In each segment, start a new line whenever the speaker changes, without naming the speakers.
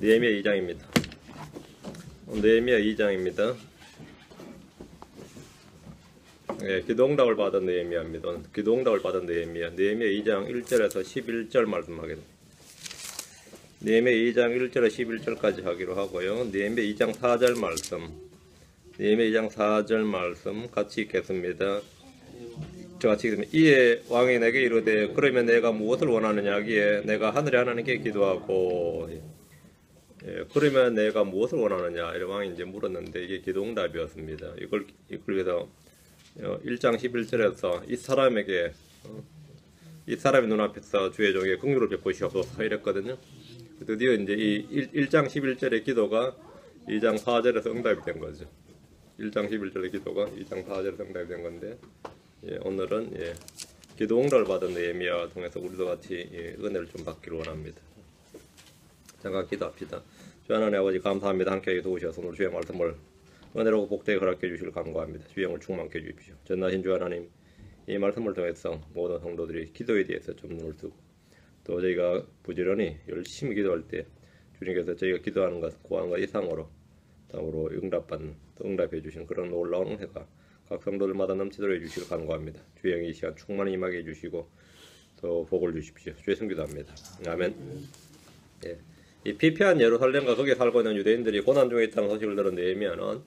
느헤미야 2장입니다. 느헤미야 2장입니다. 예, 기도응답을 받은 느헤미야입니다. 기도응답을 받은 느헤미야. 느헤미야 2장 1절에서 11절 말씀하겠습니다. 느헤미야 2장 1절에서 11절까지 하기로 하고요. 느헤미야 2장 4절 말씀. 느헤미야 2장 4절 말씀 같이 읽겠습니다. 같이 읽습니다. 이에 왕이 내게 이르되 그러면 내가 무엇을 원하느냐 하기에 내가 하늘의 하나님께 기도하고 그러면 내가 무엇을 원하느냐 이런 왕이 이제 물었는데 이게 기도응답이었습니다. 이걸 위해서 1장 11절에서 이 사람에게 이 사람의 눈앞에서 주의 종에게 긍휼을 베푸시옵소서 이랬거든요. 드디어 이제 이 1장 11절의 기도가 2장 4절에서 응답이 된 거죠. 1장 11절의 기도가 2장 4절에서 응답이 된 건데 오늘은 기도응답을 받은 느헤미야와 통해서 우리도 같이 은혜를 좀 받기를 원합니다. 잠깐 기도합시다. 주 하나님 아버지 감사합니다. 함께 도우셔서 오늘 주의 말씀을 은혜로 복되게 허락해 주시길 간구합니다. 주의 영을 충만케 해 주십시오. 전나신 주 하나님 이 말씀을 통해서 모든 성도들이 기도에 대해서 좀 눈을 뜨고 또 저희가 부지런히 열심히 기도할 때 주님께서 저희가 기도하는 것 구하는 것 이상으로 다음으로 응답받는 또 응답해 주시는 그런 놀라운 은혜가 각 성도들마다 넘치도록 해주시길 간구합니다. 주의 영이 이 시간 충만히 임하게 해주시고 또 복을 주십시오. 주의 성기도합니다. 아멘. 이 피폐한 예루살렘과 거기에 살고 있는 유대인들이 고난 중에 있다는 소식을 들은 느헤미야는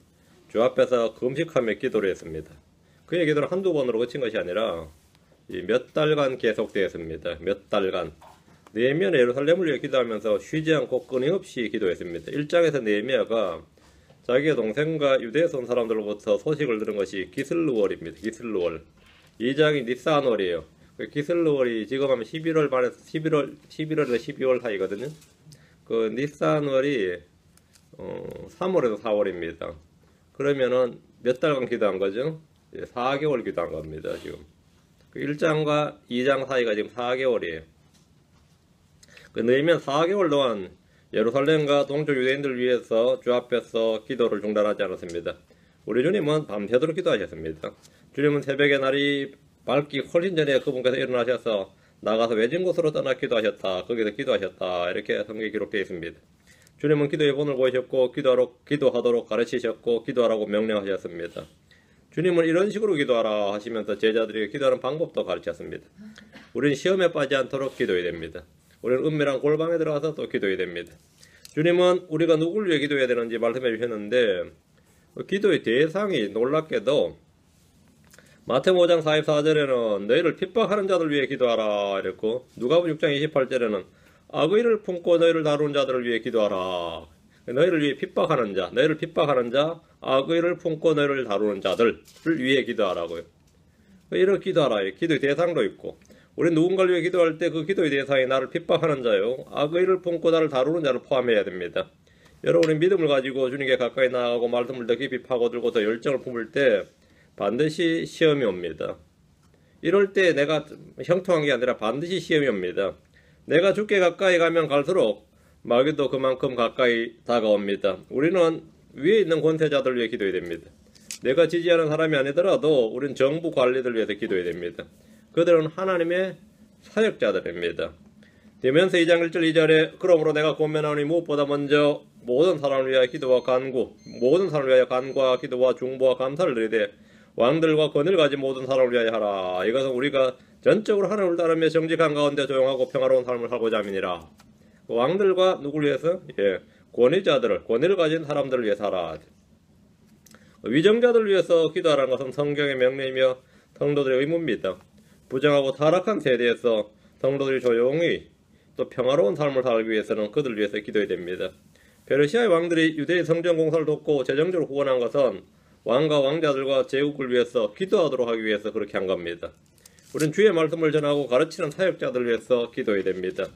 주 앞에서 금식하며 기도를 했습니다. 그의 기도는 한두 번으로 그친 것이 아니라 몇 달간 계속되었습니다. 몇 달간. 느헤미야는 예루살렘을 위해 기도하면서 쉬지 않고 끊임없이 기도했습니다. 1장에서 느헤미야가 자기의 동생과 유대에서 온 사람들로부터 소식을 들은 것이 기슬루월입니다. 기슬루월. 2장이 니산월이에요. 기슬루월이 지금 하면 11월에서 12월 사이거든요. 그 니산월이 3월에서 4월입니다. 그러면은 몇 달간 기도한 거죠? 4개월 기도한 겁니다. 지금. 그 1장과 2장 사이가 지금 4개월이에요. 그 느헤미야 4개월 동안 예루살렘과 동쪽 유대인들을 위해서 주 앞에서 기도를 중단하지 않았습니다. 우리 주님은 밤새도록 기도하셨습니다. 주님은 새벽에 날이 밝기 훨씬 전에 그분께서 일어나셔서 나가서 외진 곳으로 떠나 기도하셨다. 거기서 기도하셨다. 이렇게 성경에 기록되어 있습니다. 주님은 기도의 본을 보이셨고 기도하도록 가르치셨고 기도하라고 명령하셨습니다. 주님은 이런 식으로 기도하라 하시면서 제자들에게 기도하는 방법도 가르쳤습니다. 우리는 시험에 빠지지 않도록 기도해야 됩니다. 우리는 은밀한 골방에 들어가서 또 기도해야 됩니다. 주님은 우리가 누구를 위해 기도해야 되는지 말씀해 주셨는데 기도의 대상이 놀랍게도 마태복음 5장 44절에는 너희를 핍박하는 자들 위해 기도하라 이랬고 누가복음 6장 28절에는 악의를 품고 너희를 다루는 자들을 위해 기도하라. 너희를 위해 핍박하는 자, 너희를 핍박하는 자, 악의를 품고 너희를 다루는 자들을 위해 기도하라고요. 이렇게 기도하라. 기도의 대상도 있고 우리는 누군가를 위해 기도할 때 그 기도의 대상이 나를 핍박하는 자요 악의를 품고 나를 다루는 자를 포함해야 됩니다. 여러분이 믿음을 가지고 주님께 가까이 나아가고 말씀을 더 깊이 파고들고 더 열정을 품을 때 반드시 시험이 옵니다. 이럴 때 내가 형통한 게 아니라 반드시 시험이 옵니다. 내가 주께 가까이 가면 갈수록 마귀도 그만큼 가까이 다가옵니다. 우리는 위에 있는 권세자들 위해 기도해야 됩니다. 내가 지지하는 사람이 아니더라도 우리는 정부 관리들 위해서 기도해야 됩니다. 그들은 하나님의 사역자들입니다. 디모데전서 2장 1절 2절에 그러므로 내가 권면하노니 무엇보다 먼저 모든 사람을 위하여 기도와 간구, 모든 사람을 위하여 간구와 기도와 중보와 감사를 드리되 왕들과 권위를 가진 모든 사람을 위하여 하라. 이것은 우리가 전적으로 하나님을 따르며 정직한 가운데 조용하고 평화로운 삶을 살고자 함이니라. 왕들과 누구를 위해서? 권위를 가진 사람들을 위해서 하라. 위정자들을 위해서 기도하라는 것은 성경의 명령이며 성도들의 의무입니다. 부정하고 타락한 세대에서 성도들이 조용히 또 평화로운 삶을 살기 위해서는 그들을 위해서 기도해야 됩니다. 페르시아의 왕들이 유대의 성전 공사를 돕고 재정적으로 후원한 것은 왕과 왕자들과 제국을 위해서 기도하도록 하기 위해서 그렇게 한 겁니다. 우리는 주의 말씀을 전하고 가르치는 사역자들을 위해서 기도해야 됩니다.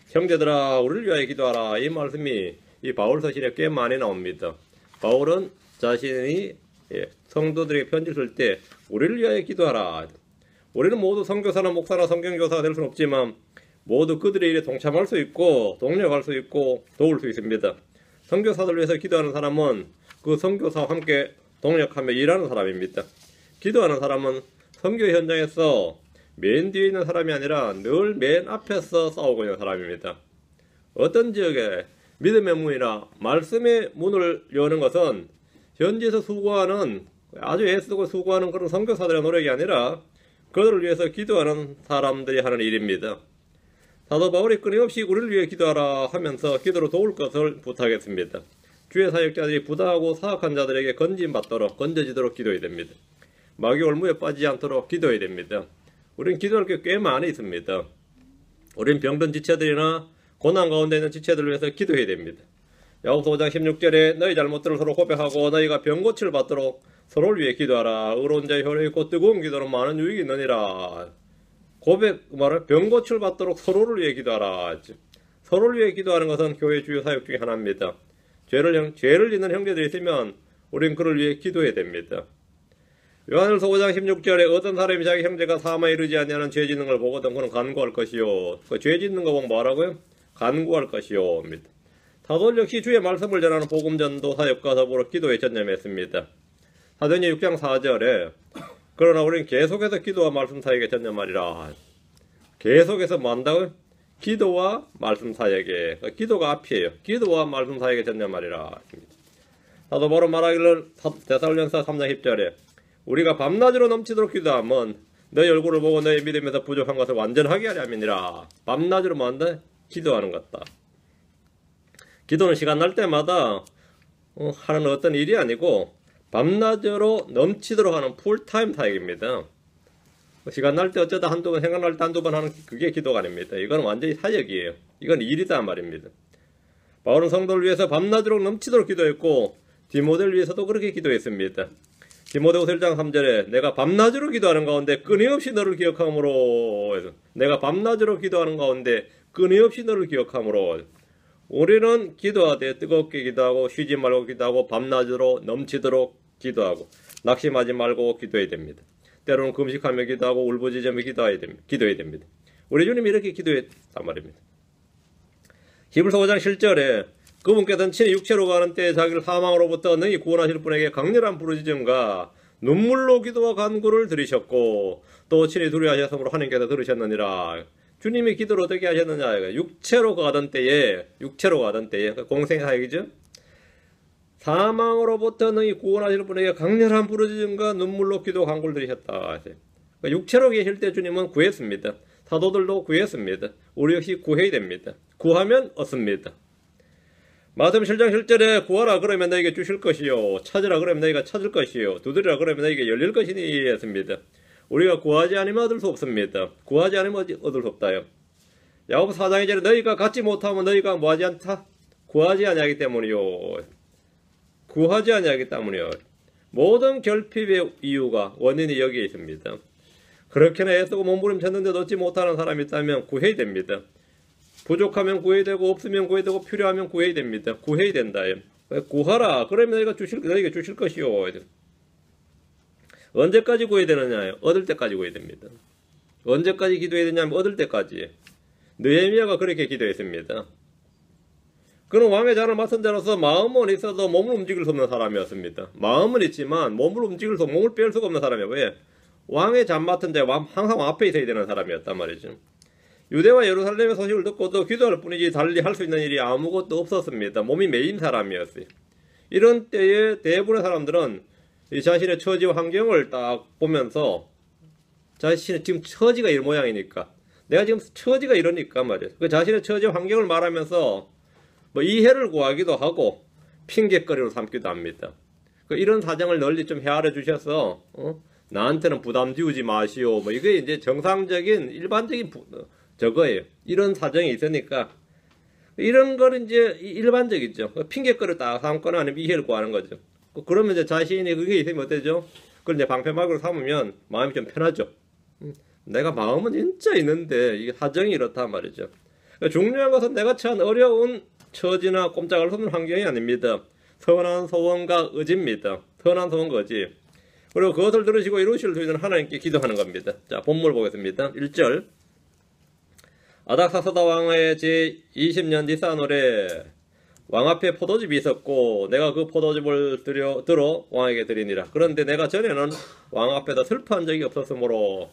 형제들아 우리를 위하여 기도하라. 이 말씀이 이 바울 서신에 꽤 많이 나옵니다. 바울은 자신이 성도들에게 편지를 쓸 때 우리를 위하여 기도하라. 우리는 모두 선교사나 목사나 성경교사가 될 수는 없지만 모두 그들의 일에 동참할 수 있고 동력할 수 있고 도울 수 있습니다. 선교사들 위해서 기도하는 사람은 그 선교사와 함께 동력하며 일하는 사람입니다. 기도하는 사람은 선교 현장에서 맨 뒤에 있는 사람이 아니라 늘 맨 앞에서 싸우고 있는 사람입니다. 어떤 지역에 믿음의 문이나 말씀의 문을 여는 것은 현지에서 수고하는 아주 애쓰고 수고하는 그런 선교사들의 노력이 아니라 그들을 위해서 기도하는 사람들이 하는 일입니다. 사도 바울이 끊임없이 우리를 위해 기도하라 하면서 기도로 도울 것을 부탁했습니다. 주의 사역자들이 부당하고 사악한 자들에게 건져지도록 기도해야 됩니다. 마귀 올무에 빠지지 않도록 기도해야 됩니다. 우리는 기도할 게 꽤 많이 있습니다. 우리는 병든 지체들이나 고난 가운데 있는 지체들을 위해서 기도해야 됩니다. 야고보서 5장 16절에 너희 잘못들을 서로 고백하고 너희가 병고치를 받도록 서로를 위해 기도하라. 의로운 자의 혈에 있고 뜨거운 기도는 많은 유익이 있느니라. 병고치를 받도록 서로를 위해 기도하라. 서로를 위해 기도하는 것은 교회 주요 사역 중에 하나입니다. 죄를 짓는 형제들이 있으면 우리는 그를 위해 기도해야 됩니다. 요한일서 5장 16절에 어떤 사람이 자기 형제가 사망에 이르지 아니하는 죄 짓는 걸 보거든 그는 간구할 것이요. 죄 짓는 거 보면 뭐라고요? 간구할 것이요. 사도들 역시 주의 말씀을 전하는 복음전도 사역과 더불어 기도에 전념했습니다. 사도행전 6장 4절에 그러나 우리는 계속해서 기도와 말씀 사역에 전념하리라. 계속해서 뭐 한다고요? 기도와 말씀 사역에. 기도가 앞이에요. 기도와 말씀 사역에 전념하리라. 사도 바로 말하기를 데살로니가서 3장 10절에 우리가 밤낮으로 넘치도록 기도하면 너희 얼굴을 보고 너희 믿음에서 부족한 것을 완전하게 하려 함이니라. 밤낮으로 뭐 한다? 기도하는 것다. 기도는 시간 날 때마다 하는 어떤 일이 아니고 밤낮으로 넘치도록 하는 풀타임 사역입니다. 시간 날 때 어쩌다 한두 번 생각날 때 한두 번 하는 그게 기도가 아닙니다. 이건 완전히 사역이에요. 이건 일이다 말입니다. 바울은 성도를 위해서 밤낮으로 넘치도록 기도했고 디모데를 위해서도 그렇게 기도했습니다. 디모데후서 1장 3절에 내가 밤낮으로 기도하는 가운데 끊임없이 너를 기억함으로 내가 밤낮으로 기도하는 가운데 끊임없이 너를 기억함으로 우리는 기도하되 뜨겁게 기도하고 쉬지 말고 기도하고 밤낮으로 넘치도록 기도하고 낙심하지 말고 기도해야 됩니다. 때로는 금식하며 기도하고 울부짖으며 기도해야 됩니다. 우리 주님이 이렇게 기도했단 말입니다. 히브리서 5장 7절에 그분께서는 친히 육체로 가는 때에 자기를 사망으로부터 능히 구원하실 분에게 강렬한 부르짖음과 눈물로 기도와 간구를 들으셨고 또 친히 두려워하셨으므로 하나님께서 들으셨느니라. 주님이 기도를 어떻게 하셨느냐. 육체로 가던 때에 공생 사역이죠. 사망으로부터 능히 구원하실 분에게 강렬한 부르짖음과 눈물로 기도 간구를 들으셨다. 육체로 계실 때 주님은 구했습니다. 사도들도 구했습니다. 우리 역시 구해야 됩니다. 구하면 얻습니다. 마태복음 7장 7절에 구하라 그러면 너에게 주실 것이요 찾으라 그러면 너희가 찾을 것이요 두드리라 그러면 너에게 열릴 것이니 했습니다. 우리가 구하지 않으면 얻을 수 없습니다. 구하지 않으면 얻을 수 없다요. 야고보서 4장 2절에 너희가 갖지 못하면 너희가 뭐하지 않다? 구하지 아니하기 때문이요. 구하지 아니하기 때문이요. 모든 결핍의 이유가 원인이 여기에 있습니다. 그렇게나 애쓰고 몸부림쳤는데도 얻지 못하는 사람이 있다면 구해야 됩니다. 부족하면 구해야 되고 없으면 구해야 되고 필요하면 구해야 됩니다. 구해야 된다. 구하라. 그러면 너희가 주실 것이요. 언제까지 구해야 되느냐? 얻을 때까지 구해야 됩니다. 언제까지 기도해야 되냐면 얻을 때까지. 느헤미야가 그렇게 기도했습니다. 그는 왕의 잔을 맡은 자로서 마음은 있어도 몸을 움직일 수 없는 사람이었습니다. 마음은 있지만 몸을 움직일 수, 몸을 뺄 수가 없는 사람이에요. 왜? 왕의 잔 맡은 자, 항상 앞에 있어야 되는 사람이었단 말이죠. 유대와 예루살렘의 소식을 듣고도 기도할 뿐이지 달리 할 수 있는 일이 아무것도 없었습니다. 몸이 메인 사람이었어요. 이런 때에 대부분의 사람들은 자신의 처지와 환경을 딱 보면서 자신의 지금 처지가 이 모양이니까 내가 지금 처지가 이러니까 말이에요. 그 자신의 처지와 환경을 말하면서 뭐 이해를 구하기도 하고 핑계거리로 삼기도 합니다. 이런 사정을 널리 좀 헤아려 주셔서 나한테는 부담 지우지 마시오. 뭐 이게 이제 정상적인 일반적인 저거예요. 이런 사정이 있으니까 이런 거는 이제 일반적이죠. 핑계거리를 딱 삼거나 아니면 이해를 구하는 거죠. 그러면 이제 자신이 그게 있으면 어때죠? 그걸 이제 방패막으로 삼으면 마음이 좀 편하죠. 내가 마음은 진짜 있는데 이게 사정이 이렇단 말이죠. 중요한 것은 내가 처한 어려운 처지나 꼼짝할 수 없는 환경이 아닙니다. 선한 소원과 의지입니다. 선한 소원과 의지. 그리고 그것을 들으시고 이루실 수 있는 하나님께 기도하는 겁니다. 자, 본문을 보겠습니다. 1절. 아닥사스다 왕의 제20년 니산월에 왕 앞에 포도즙이 있었고 내가 그 포도즙을 들어 왕에게 드리니라. 그런데 내가 전에는 왕 앞에다 슬퍼한 적이 없었으므로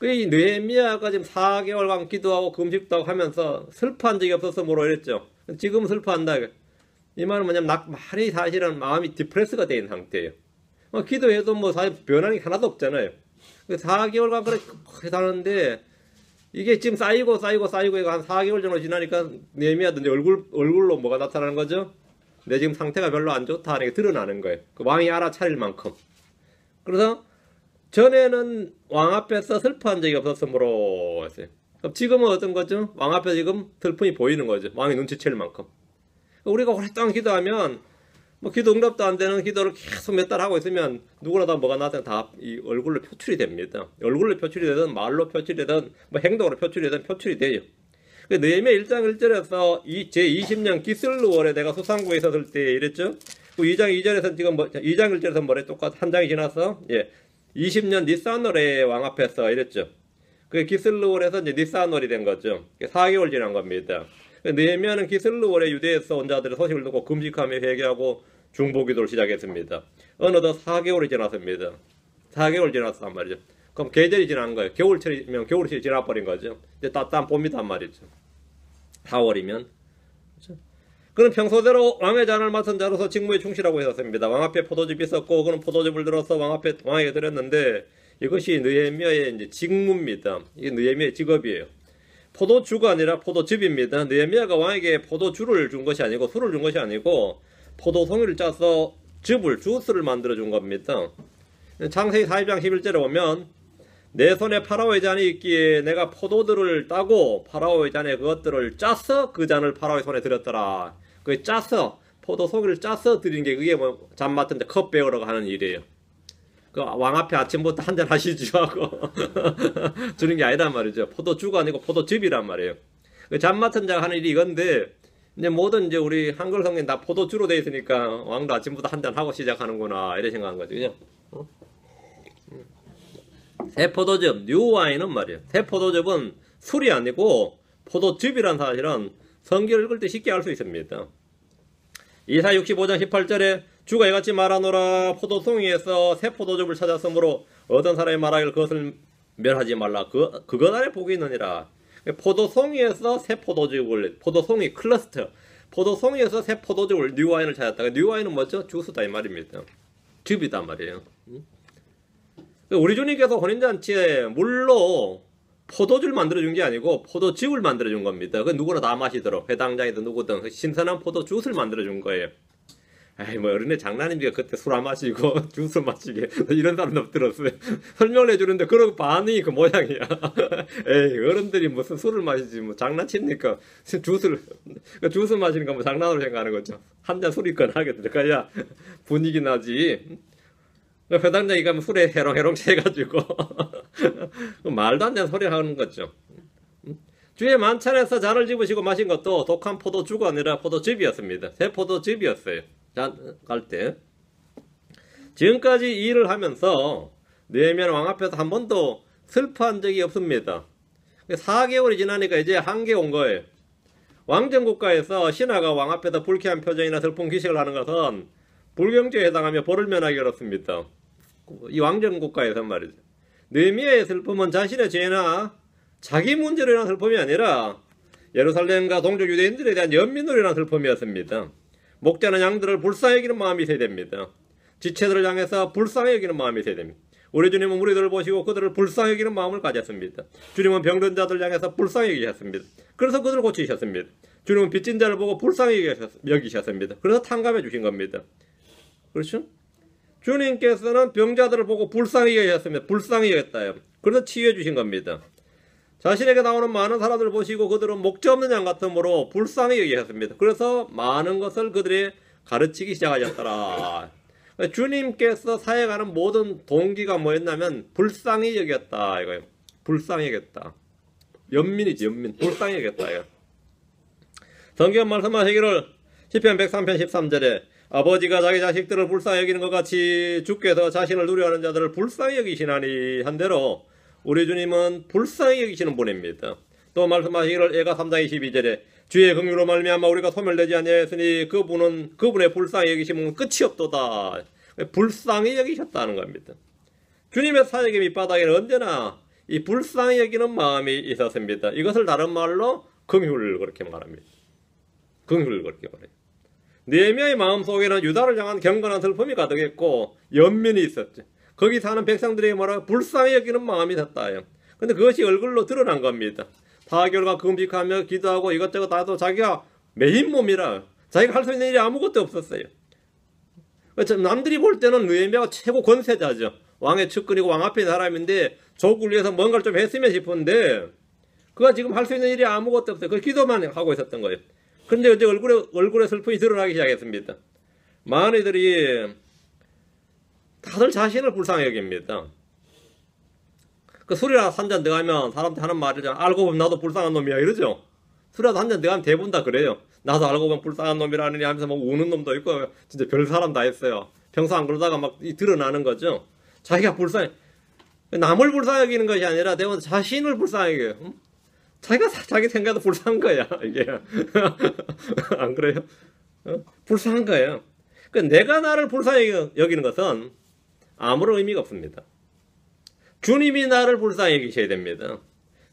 이 느헤미야가 지금 4개월간 기도하고 금식도 하고 하면서 슬퍼한 적이 없었으므로 이랬죠. 지금 슬퍼한다. 이 말은 뭐냐면 많이 사실은 마음이 디프레스가 된 상태예요. 기도해도 뭐 사실 변하는 게 하나도 없잖아요. 4개월간 그렇게 사는데 이게 지금 쌓이고 한 4개월 정도 지나니까 느헤미야도 얼굴로 뭐가 나타나는 거죠? 내 지금 상태가 별로 안 좋다 하는 게 드러나는 거예요. 그 왕이 알아차릴 만큼. 그래서 전에는 왕 앞에서 슬퍼한 적이 없었으므로 했어요. 그럼 지금은 어떤 거죠? 왕 앞에 지금 슬픔이 보이는 거죠. 왕이 눈치챌 만큼. 우리가 오랫동안 기도하면 뭐 기도 응답도 안 되는 기도를 계속 몇 달 하고 있으면 누구나 다 뭐가 나타나 다 이 얼굴로 표출이 됩니다. 얼굴로 표출이 되든 말로 표출이 되든 뭐 행동으로 표출이 되든 표출이 돼요. 느헤미야 1장 1절에서 제 20년 기슬루월에 내가 수상국에 있었을 때 이랬죠. 2장 2절에서 지금 2장 1절에서 뭐래 똑같아 한 장이 지나서 20년 니산월에 왕 앞에서 이랬죠. 그게 기슬루월에서 이제 니산월이 된 거죠. 4개월 지난 겁니다. 느헤미야는 기슬루월에 유대에서 온 자들의 소식을 듣고 금식하며 회개하고 중보기도를 시작했습니다. 어느덧 4개월이 지났습니다. 4개월 지났단 말이죠. 그럼 계절이 지난 거예요. 겨울철이면 겨울철이 지나버린 거죠. 이제 따뜻한 봄이단 말이죠. 4월이면. 그렇죠? 그는 평소대로 왕의 잔을 맡은 자로서 직무에 충실하고 있었습니다. 왕 앞에 포도즙이 있었고 그는 포도즙을 들어서 왕에게 드렸는데 이것이 느헤미야의 이제 직무입니다. 이게 느헤미야의 직업이에요. 포도주가 아니라 포도즙입니다. 느헤미야가 왕에게 포도주를 준 것이 아니고 술을 준 것이 아니고 포도송이를 짜서 주스를 만들어 준 겁니다. 창세기 40장 11절에 보면 내 손에 파라오의 잔이 있기에 내가 포도들을 따고 파라오의 잔에 그것들을 짜서 그 잔을 파라오의 손에 드렸더라. 그 짜서 포도송이를 짜서 드린 게 그게 뭐 잔 맡은 데 컵 배우라고 하는 일이에요. 그 왕 앞에 아침부터 한잔 하시죠 하고 주는 게 아니란 말이죠. 포도주가 아니고 포도즙이란 말이에요. 그 잔 맡은 자가 하는 일이 이건데 이제 모든 이제 우리 한글 성경 다 포도주로 돼 있으니까 왕도 아침부터 한잔 하고 시작하는구나 이렇게 생각한 거죠. 그죠? 새 포도즙, 뉴와인은 말이에요. 새 포도즙은 술이 아니고 포도즙이란 사실은 성경을 읽을 때 쉽게 알 수 있습니다. 이사 65장 18절에 주가 이같이 말하노라 포도송이에서 새 포도즙을 찾았으므로 어떤 사람이 말하기를 그것을 멸하지 말라. 그것 안에 복이 있느니라. 포도송이에서 새 포도즙을, 포도송이 클러스터, 포도송이에서 새 포도즙을, 뉴와인을 찾았다. 뉴와인은 뭐죠? 주스다 이 말입니다. 즙이다 말이에요. 우리 주님께서 혼인잔치에 물로 포도주를 만들어준 게 아니고 포도즙을 만들어준 겁니다. 그 누구나 다 마시도록 회당장이든 누구든 신선한 포도주스를 만들어준 거예요. 에이 뭐 어른의 장난입니까? 그때 술 안 마시고 주스 마시게 이런 사람도 들었어요. 설명을 해주는데 그런 반응이 그 모양이야. 에이 어른들이 무슨 술을 마시지 뭐 장난칩니까? 주스 마시는 거 뭐 장난으로 생각하는 거죠. 한 잔 술이 건하게 들어가야 분위기 나지. 회당장이 가면 술에 해롱해롱 채가지고 말도 안 되는 소리 하는 거죠. 주의 만찬에서 잔을 집으시고 마신 것도 독한 포도주가 아니라 포도즙이었습니다. 새 포도즙이었어요. 갈 때. 지금까지 이 일을 하면서 느헤미야는 왕 앞에서 한 번도 슬퍼한 적이 없습니다. 4개월이 지나니까 이제 한계 온 거예요. 왕정국가에서 신하가 왕 앞에서 불쾌한 표정이나 슬픈 기색을 하는 것은 불경죄에 해당하며 벌을 면하기 어렵습니다. 이 왕정국가에서 말이죠. 느헤미야의 슬픔은 자신의 죄나 자기 문제로 인한 슬픔이 아니라 예루살렘과 동족 유대인들에 대한 연민으로 인한 슬픔이었습니다. 목자는 양들을 불쌍히 여기는 마음이 있어야 됩니다. 지체들을 향해서 불쌍히 여기는 마음이 있어야 됩니다. 우리 주님은 우리들을 보시고 그들을 불쌍히 여기는 마음을 가졌습니다. 주님은 병든 자들 향해서 불쌍히 여기셨습니다. 그래서 그들을 고치셨습니다. 주님은 빚진 자를 보고 불쌍히 여기셨습니다. 그래서 탕감해 주신 겁니다. 그렇죠? 주님께서는 병자들을 보고 불쌍히 여기셨습니다. 불쌍히 여겼다요. 그래서 치유해 주신 겁니다. 자신에게 나오는 많은 사람들을 보시고 그들은 목자 없는 양 같으므로 불쌍히 여기셨습니다. 그래서 많은 것을 그들이 가르치기 시작하셨더라. 주님께서 사역하는 모든 동기가 뭐였냐면 불쌍히 여겼다 이거예요. 불쌍히 여겼다. 연민이지 연민. 불쌍히 여겼다 이거. 성경 말씀하시기를 시편 103편 13절에 아버지가 자기 자식들을 불쌍히 여기는 것 같이 주께서 자신을 누려하는 자들을 불쌍히 여기시나니 한 대로 우리 주님은 불쌍히 여기시는 분입니다. 또 말씀하시기를 예가 3장 22절에 주의 긍휼로 말미암아 우리가 소멸되지 아니하였으니 그분의 불쌍히 여기심은 끝이 없도다. 불쌍히 여기셨다는 겁니다. 주님의 사역의 밑바닥에는 언제나 이 불쌍히 여기는 마음이 있었습니다. 이것을 다른 말로 긍휼 그렇게 말합니다. 긍휼을 그렇게 말해요. 느헤미야의 마음속에는 유다를 향한 경건한 슬픔이 가득했고 연민이 있었죠. 거기 사는 백성들이 뭐라 불쌍히 여기는 마음이 섰다요. 근데 그것이 얼굴로 드러난 겁니다. 사개월간 금식하며 기도하고 이것저것 다 해도 자기가 메인 몸이라 자기가 할 수 있는 일이 아무것도 없었어요. 남들이 볼 때는 느헤미야가 최고 권세자죠. 왕의 측근이고 왕 앞에 있는 사람인데 족을 위해서 뭔가를 좀 했으면 싶은데 그가 지금 할 수 있는 일이 아무것도 없어요. 그 기도만 하고 있었던 거예요. 그런데 이제 얼굴에 슬픔이 드러나기 시작했습니다. 많은 이들이 다들 자신을 불쌍히 여깁니다. 그 술이라도 한 잔 더 하면 사람한테 하는 말이죠. 알고 보면 나도 불쌍한 놈이야 이러죠. 술이라도 한 잔 더 하면 대부분 다 그래요. 나도 알고 보면 불쌍한 놈이라느니 하면서 막 우는 놈도 있고 진짜 별 사람 다 했어요. 평소 안 그러다가 막 드러나는 거죠. 자기가 불쌍해. 남을 불쌍히 여기는 것이 아니라 대부분 자신을 불쌍히 여겨요. 응? 자기가 자기 생각도 불쌍한 거야 이게. 안 그래요? 불쌍한 거예요. 그러니까 내가 나를 불쌍히 여기는 것은 아무런 의미가 없습니다. 주님이 나를 불쌍히 여기셔야 됩니다.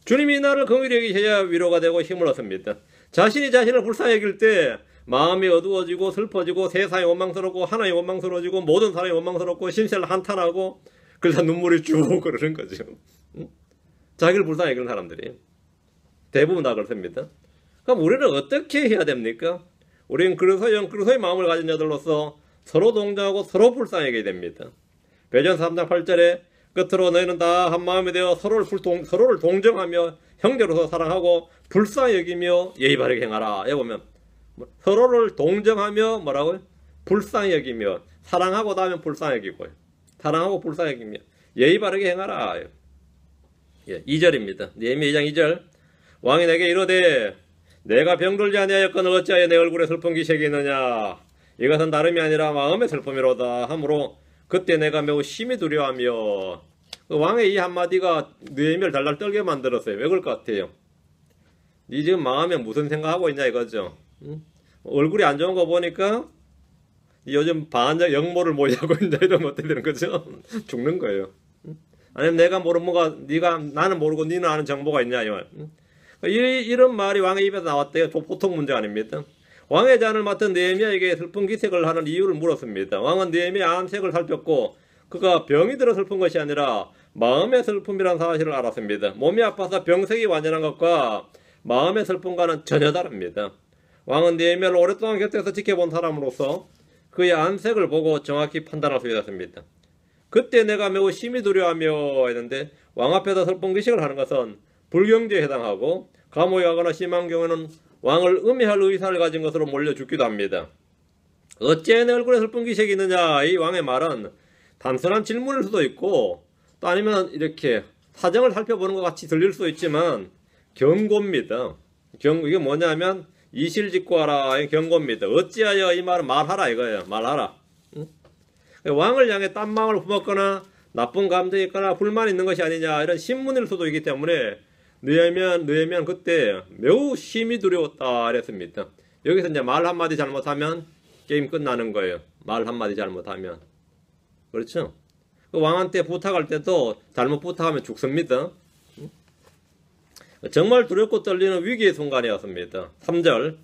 주님이 나를 긍휼히 여기셔야 위로가 되고 힘을 얻습니다. 자신이 자신을 불쌍히 여길 때 마음이 어두워지고 슬퍼지고 세상이 원망스럽고 하나님이 원망스러워지고 모든 사람이 원망스럽고 신세를 한탄하고 그래서 눈물이 쭉 그러는 거죠. 자기를 불쌍히 여기는 사람들이 대부분 다 그렇습니다. 그럼 우리는 어떻게 해야 됩니까? 우리는 그리스도의 마음을 가진 자들로서 서로 동정하고 서로 불쌍히 여겨야 됩니다. 베드로전서 3장 8절에 끝으로 너희는 다 한 마음이 되어 서로를 동정하며 형제로서 사랑하고 불쌍히 여기며 예의 바르게 행하라. 여기 보면 서로를 동정하며 뭐라고요? 불쌍히 여기며 사랑하고 다음에 불쌍히 여기고요. 사랑하고 불쌍히 여기며 예의 바르게 행하라. 예, 2절입니다. 느헤미야 2장 2절 왕이 내게 이르되 내가 병들지 아니하였거늘 어찌하여 내 얼굴에 슬픈 기색이 있느냐. 이것은 다름이 아니라 마음의 슬픔이로다 하므로 그때 내가 매우 심히 두려워하며. 그 왕의 이 한마디가 느헤미야를 달달 떨게 만들었어요. 왜 그럴 것 같아요? 니 지금 마음에 무슨 생각하고 있냐 이거죠. 응? 얼굴이 안 좋은 거 보니까 요즘 반역 역모를 모의하고 있냐 이러면 어떻게 되는 거죠? 죽는 거예요. 응? 아니면 내가 모르는 뭐가 나는 모르고 니는 아는 정보가 있냐 이 말. 응? 이런 말이 왕의 입에서 나왔대요. 보통 문제 아닙니다. 왕의 잔을 맡은 느헤미야에게 슬픈 기색을 하는 이유를 물었습니다. 왕은 느헤미야 안색을 살폈고 그가 병이 들어 슬픈 것이 아니라 마음의 슬픔이란 사실을 알았습니다. 몸이 아파서 병색이 완전한 것과 마음의 슬픔과는 전혀 다릅니다. 왕은 느헤미야를 오랫동안 곁에서 지켜본 사람으로서 그의 안색을 보고 정확히 판단할 수 있었습니다. 그때 내가 매우 심히 두려워하며 했는데 왕 앞에서 슬픈 기색을 하는 것은 불경제에 해당하고 감옥에 가거나 심한 경우에는 왕을 음해할 의사를 가진 것으로 몰려 죽기도 합니다. 어찌해 내 얼굴에 슬픈 기색이 있느냐. 이 왕의 말은 단순한 질문일 수도 있고 또 아니면 이렇게 사정을 살펴보는 것 같이 들릴 수도 있지만 경고입니다. 이게 뭐냐면 이실직고하라 경고입니다. 어찌하여 이 말은 말하라 이거예요. 말하라. 응? 왕을 향해 딴 마음을 품었거나 나쁜 감정이 있거나 불만이 있는 것이 아니냐 이런 신문일 수도 있기 때문에 느헤미야는 그때 매우 심히 두려웠다 이랬습니다. 여기서 이제 말 한마디 잘못하면 게임 끝나는 거예요. 말 한마디 잘못하면. 그렇죠? 왕한테 부탁할 때도 잘못 부탁하면 죽습니다. 정말 두렵고 떨리는 위기의 순간이었습니다. 3절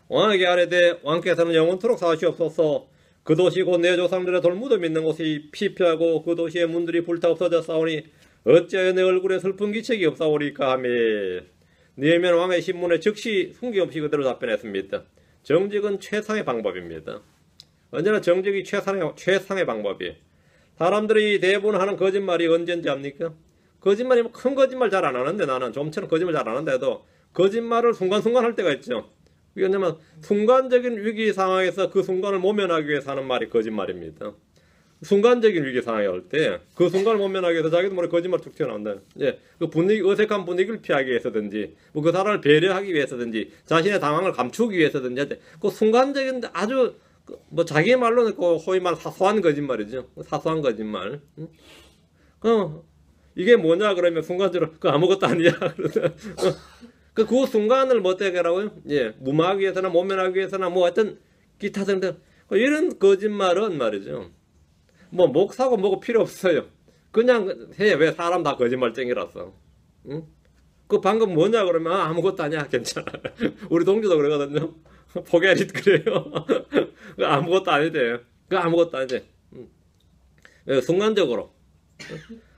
왕에게 아뢰되 왕께서는 영원토록 사시옵소서. 그 도시 곧 내 조상들의 돌무덤 있는 곳이 피폐하고 그 도시의 문들이 불타 없어져 싸우니 어찌하여 내 얼굴에 슬픈 기색이 없사오리까 하며. 느헤미야는 왕의 신문에 즉시 숨김없이 그대로 답변했습니다. 정직은 최상의 방법입니다. 언제나 정직이 최상의 방법이에요. 사람들이 대부분 하는 거짓말이 언제인지 압니까? 거짓말이 큰 거짓말 잘 안 하는데 나는 좀처럼 거짓말 잘 안 하는데도 거짓말을 순간순간 할 때가 있죠. 왜냐면 순간적인 위기 상황에서 그 순간을 모면하기 위해서 하는 말이 거짓말입니다. 순간적인 위기 상황에 올 때 그 순간을 모면하기 위해서 자기도 모르게 거짓말 툭 튀어나온다. 예, 그 어색한 분위기를 피하기 위해서든지 뭐 그 사람을 배려하기 위해서든지 자신의 당황을 감추기 위해서든지 그 순간적인 아주 뭐 자기 말로는 그 소위 말 사소한 거짓말이죠. 사소한 거짓말. 이게 뭐냐 그러면 순간적으로 그 아무것도 아니야. 그 순간을 뭐 어떻게 하라고요? 예, 무마하기 위해서나 모면하기 위해서나 뭐 어떤 기타 등등 이런 거짓말은 말이죠. 뭐 목사고 뭐고 필요 없어요. 그냥 해. 왜 사람 다 거짓말쟁이라서. 응? 그 방금 뭐냐 그러면 아무것도 아니야. 괜찮아. 우리 동지도 그러거든요. 포기하리 그래요. 그 아무것도 안 해도 돼요. 그 아무것도 안 해도 돼. 순간적으로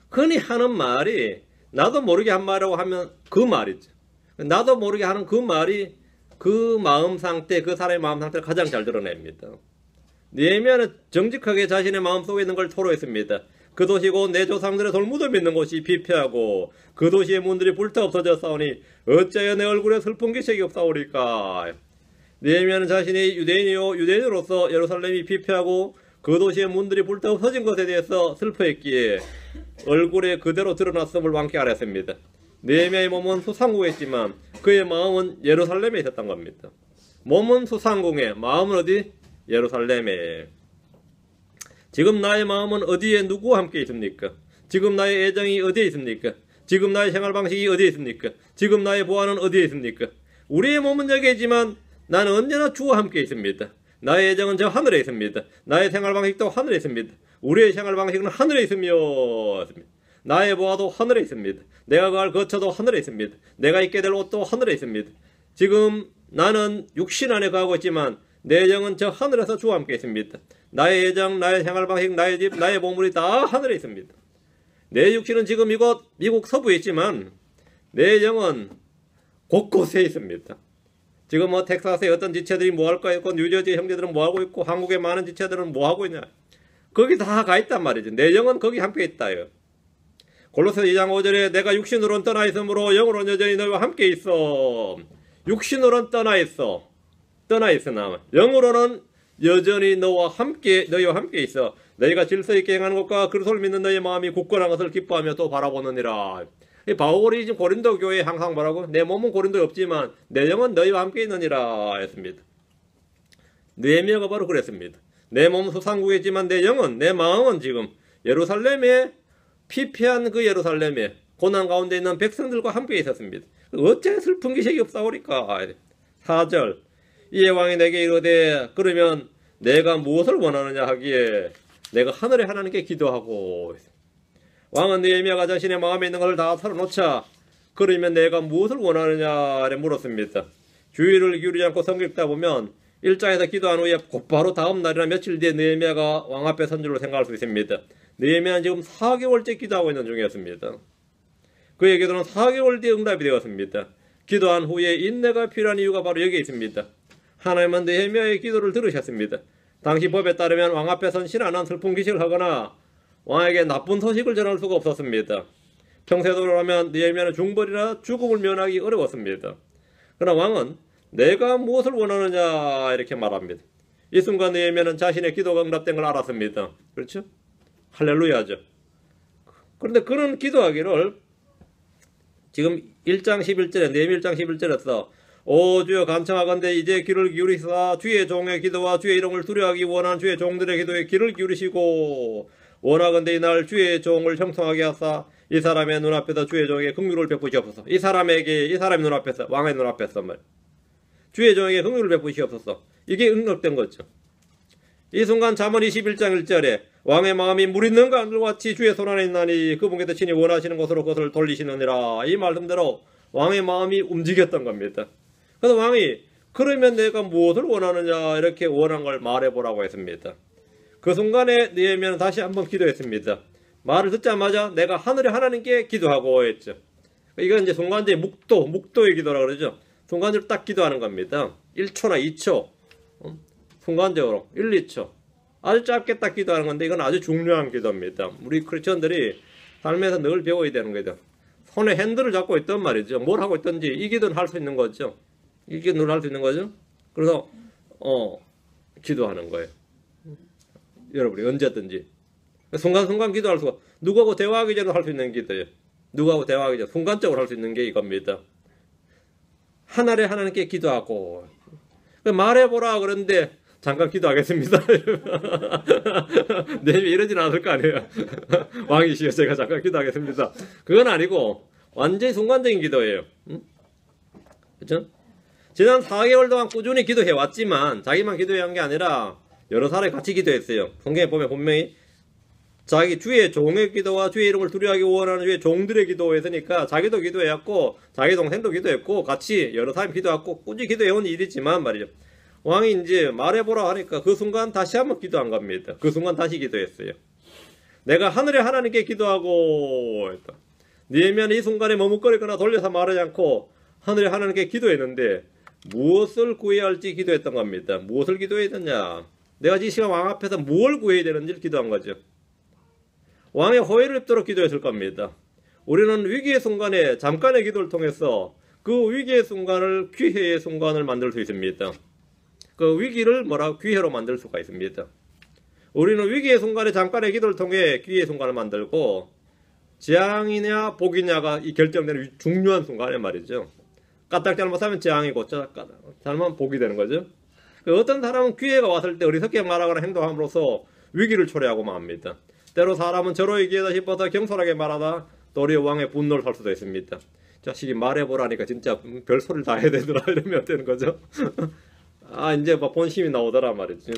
흔히 하는 말이 나도 모르게 한 말이라고 하면 그 말이죠. 나도 모르게 하는 그 말이 그 마음 상태, 그 사람의 마음 상태를 가장 잘 드러냅니다. 느헤미야는 정직하게 자신의 마음속에 있는 걸 토로했습니다. 그 도시 곧 내 조상들의 돌무덤 있는 곳이 피폐하고 그 도시의 문들이 불타 없어졌사오니 어찌하여 내 얼굴에 슬픈 기색이 없사오리까. 느헤미야는 자신이 유대인이요 유대인으로서 예루살렘이 피폐하고 그 도시의 문들이 불타 없어진 것에 대해서 슬퍼했기에 얼굴에 그대로 드러났음을 왕께 알았습니다. 느헤미야의 몸은 수상궁에 있지만 그의 마음은 예루살렘에 있었던 겁니다. 몸은 수상궁에, 마음은 어디? 예루살렘에. 지금 나의 마음은 어디에 누구와 함께 있습니까? 지금 나의 애정이 어디에 있습니까? 지금 나의 생활 방식이 어디에 있습니까? 지금 나의 보안은 어디에 있습니까? 우리의 몸은 여기에 있지만 나는 언제나 주와 함께 있습니다. 나의 애정은 저 하늘에 있습니다. 나의 생활 방식도 하늘에 있습니다. 우리의 생활 방식은 하늘에 있으며 나의 보아도 하늘에 있습니다. 내가 갈 거처도 하늘에 있습니다. 내가 입게 될 옷도 하늘에 있습니다. 지금 나는 육신 안에 가고 있지만 내 영은 저 하늘에서 주와 함께 있습니다. 나의 애정, 나의 생활 방식, 나의 집, 나의 보물이 다 하늘에 있습니다. 내 육신은 지금 이곳 미국 서부에 있지만 내 영은 곳곳에 있습니다. 지금 뭐 텍사스의 어떤 지체들이 뭐 할까 있고 뉴저지 형제들은 뭐 하고 있고 한국의 많은 지체들은 뭐 하고 있냐. 거기 다 가 있단 말이죠. 내 영은 거기 함께 있다요. 골로새 2장 5절에 내가 육신으로는 떠나 있으므로 영으로는 여전히 너희와 함께 있어. 육신으로는 떠나 있어. 떠나 있으나 영으로는 여전히 너희와 함께 있어. 너희가 질서 있게 행하는 것과 그리스도를 믿는 너희의 마음이 굳건한 것을 기뻐하며 또 바라보느니라. 이 바울이 지금 고린도 교회에 항상 뭐라고? 내 몸은 고린도에 없지만 내 영은 너희와 함께 있느니라 했습니다. 느헤미야가 바로 그랬습니다. 내 몸은 수상국에 있지만 내 영은, 내 마음은 지금 예루살렘에 피폐한 그 예루살렘에 고난 가운데 있는 백성들과 함께 있었습니다. 어째 슬픈 기색이 없사오리까. 4절 이에 왕이 내게 이르되 그러면 내가 무엇을 원하느냐 하기에 내가 하늘의 하나님께 기도하고. 왕은 느헤미야가 자신의 마음에 있는 것을 다 털어놓자 그러면 내가 무엇을 원하느냐를 물었습니다. 주의를 기울이지 않고 성경 읽다 보면 1장에서 기도한 후에 곧바로 다음 날이나 며칠 뒤에 느헤미야가 왕 앞에 선 줄로 생각할 수 있습니다. 느헤미야는 지금 4개월째 기도하고 있는 중이었습니다. 그의 기도는 4개월 뒤에 응답이 되었습니다. 기도한 후에 인내가 필요한 이유가 바로 여기에 있습니다. 하나님은 느헤미야의 기도를 들으셨습니다. 당시 법에 따르면 왕 앞에 선 신하는 슬픈 기식을 하거나 왕에게 나쁜 소식을 전할 수가 없었습니다. 평세도로라면 느헤미야는 중벌이나 죽음을 면하기 어려웠습니다. 그러나 왕은 내가 무엇을 원하느냐 이렇게 말합니다. 이 순간 느헤미야는 자신의 기도가 응답된 걸 알았습니다. 그렇죠? 할렐루야죠. 그런데 그런 기도하기를 지금 1장 11절에 느헤미야 1장 11절에서 오 주여 간청하건대 이제 귀를 기울이사 주의 종의 기도와 주의 이름을 두려워하기 원하는 주의 종들의 기도에 귀를 기울이시고 원하건대 이날 주의 종을 형통하게 하사 이 사람의 눈앞에서 주의 종에게 긍휼을 베푸시옵소서. 이 사람의 눈앞에서 왕의 눈앞에서 말 주의 종에게 긍휼을 베푸시옵소서. 이게 응답된 거죠. 이 순간 잠언 21장 1절에 왕의 마음이 물 있는 강들같이 주의 손안에 있나니 그분께서 친히 원하시는 곳으로 그것을 돌리시느니라. 이 말씀대로 왕의 마음이 움직였던 겁니다. 그래서 왕이 그러면 내가 무엇을 원하느냐 이렇게 원한 걸 말해보라고 했습니다. 그 순간에 느헤미야는 다시 한번 기도했습니다. 말을 듣자마자 내가 하늘의 하나님께 기도하고 했죠. 이건 이제 순간적인 묵도의 기도라고 그러죠. 순간적으로 딱 기도하는 겁니다. 1초나 2초 순간적으로 1, 2초 아주 짧게 딱 기도하는 건데 이건 아주 중요한 기도입니다. 우리 크리스천들이 삶에서 늘 배워야 되는 거죠. 손에 핸들을 잡고 있단 말이죠. 뭘 하고 있든지 이 기도는 할 수 있는 거죠. 이 기도는 할 수 있는 거죠. 그래서 기도하는 거예요. 여러분이 언제든지 순간순간 기도할 수가 누구하고 대화하기 전에 할 수 있는 기도예요. 누구하고 대화하기 전에 순간적으로 할 수 있는 게 이겁니다. 하늘의 하나님께 기도하고 말해보라 그러는데 잠깐 기도하겠습니다. 내일 이러진 않을 거 아니에요. 왕이시여 제가 잠깐 기도하겠습니다. 그건 아니고 완전히 순간적인 기도예요. 그렇죠? 지난 4개월 동안 꾸준히 기도해왔지만 자기만 기도한 게 아니라 여러 사람이 같이 기도했어요. 성경에 보면 분명히 자기 주의 종의 기도와 주의 이름을 두려워하기 원하는 주의 종들의 기도했으니까 자기도 기도해왔고 자기 동생도 기도했고 같이 여러 사람이 기도했고 꾸준히 기도해온 일이지만 말이죠. 왕이 이제 말해보라 하니까 그 순간 다시 한번 기도한 겁니다. 그 순간 다시 기도했어요. 내가 하늘의 하나님께 기도하고 했다. 느헤미야는 이 순간에 머뭇거리거나 돌려서 말하지 않고 하늘의 하나님께 기도했는데 무엇을 구해야 할지 기도했던 겁니다. 무엇을 기도해야 되냐? 내가 이 시간 왕 앞에서 무엇을 구해야 되는지를 기도한 거죠. 왕의 호의를 입도록 기도했을 겁니다. 우리는 위기의 순간에 잠깐의 기도를 통해서 그 위기의 순간을 기회의 순간을 만들 수 있습니다. 그 위기를 기회로 만들 수가 있습니다. 우리는 위기의 순간에 잠깐의 기도를 통해 기회의 순간을 만들고 재앙이냐 복이냐가 이 결정되는 중요한 순간에 말이죠. 까딱 잘못하면 재앙이고 잘못하면 복이 되는 거죠. 어떤 사람은 기회가 왔을 때 어리석게 말하거나 행동함으로써 위기를 초래하고 맙니다. 때로 사람은 저로 이기다 싶어서 경솔하게 말하다 도리어 왕의 분노를 살 수도 있습니다. 자식이 말해보라니까 진짜 별소리를 다 해야 되더라 이러면 되는 거죠. 아 이제 막 본심이 나오더라 말이지.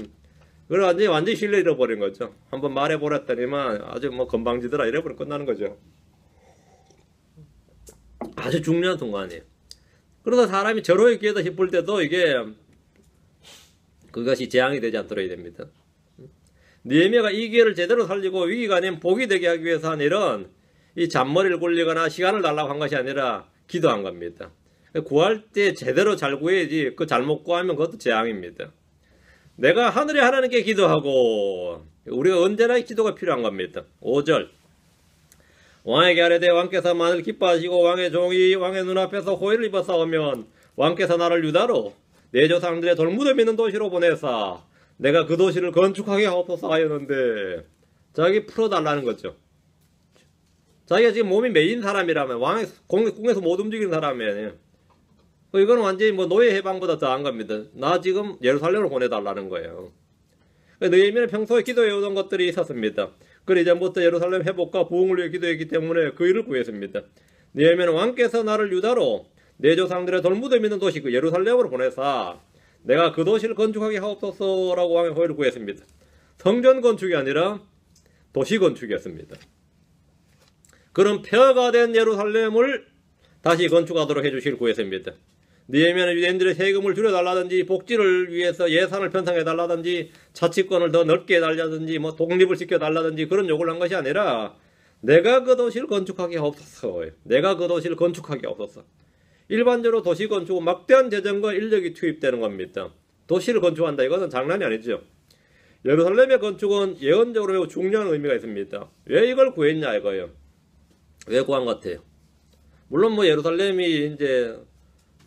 그래 완전히 신뢰 잃어버린 거죠. 한번 말해보랬더니만 아주 뭐 건방지더라 이래버리면 끝나는 거죠. 아주 중요한 순간이에요. 그러다 사람이 저로에 기회다 싶을 때도 이게 그것이 재앙이 되지 않도록 해야 됩니다. 느헤미야가 이 기회를 제대로 살리고 위기가 아닌 복이 되게 하기 위해서 한 일은 이 잔머리를 굴리거나 시간을 달라고 한 것이 아니라 기도한 겁니다. 구할 때 제대로 잘 구해야지 그 잘못 구하면 그것도 재앙입니다. 내가 하늘의 하나님께 기도하고 우리가 언제나 기도가 필요한 겁니다. 5절 왕에게 아뢰되 왕께서 만일 기뻐하시고 왕의 종이 왕의 눈앞에서 호의를 입어 싸우면 왕께서 나를 유다로 내 조상들의 돌무덤 있는 도시로 보내사 내가 그 도시를 건축하게 하옵소서 하였는데 자기 풀어달라는 거죠. 자기가 지금 몸이 메인 사람이라면 왕의 궁에서 못 움직이는 사람이에요. 이거는 완전히 뭐 노예 해방보다 더한 겁니다. 나 지금 예루살렘으로 보내달라는 거예요. 느헤미야는 평소에 기도해오던 것들이 있었습니다. 그 이전부터 예루살렘 회복과 부흥을 위해 기도했기 때문에 그 일을 구했습니다. 느헤미야는 왕께서 나를 유다로 내 조상들의 돌무덤 있는 도시 그 예루살렘으로 보내사 내가 그 도시를 건축하게 하옵소서라고 왕의 호의를 구했습니다. 성전 건축이 아니라 도시 건축이었습니다. 그런 폐허가 된 예루살렘을 다시 건축하도록 해주시길 구했습니다. 느헤미야는 유대인들의 세금을 줄여달라든지 복지를 위해서 예산을 편성해달라든지 자치권을 더 넓게 해달라든지 뭐 독립을 시켜달라든지 그런 요구를 한 것이 아니라 내가 그 도시를 건축하게 하옵소서. 내가 그 도시를 건축하게 하옵소서. 일반적으로 도시 건축은 막대한 재정과 인력이 투입되는 겁니다. 도시를 건축한다 이것은 장난이 아니죠. 예루살렘의 건축은 예언적으로 매우 중요한 의미가 있습니다. 왜 이걸 구했냐 이거예요. 왜 구한 것 같아요? 물론 뭐 예루살렘이 이제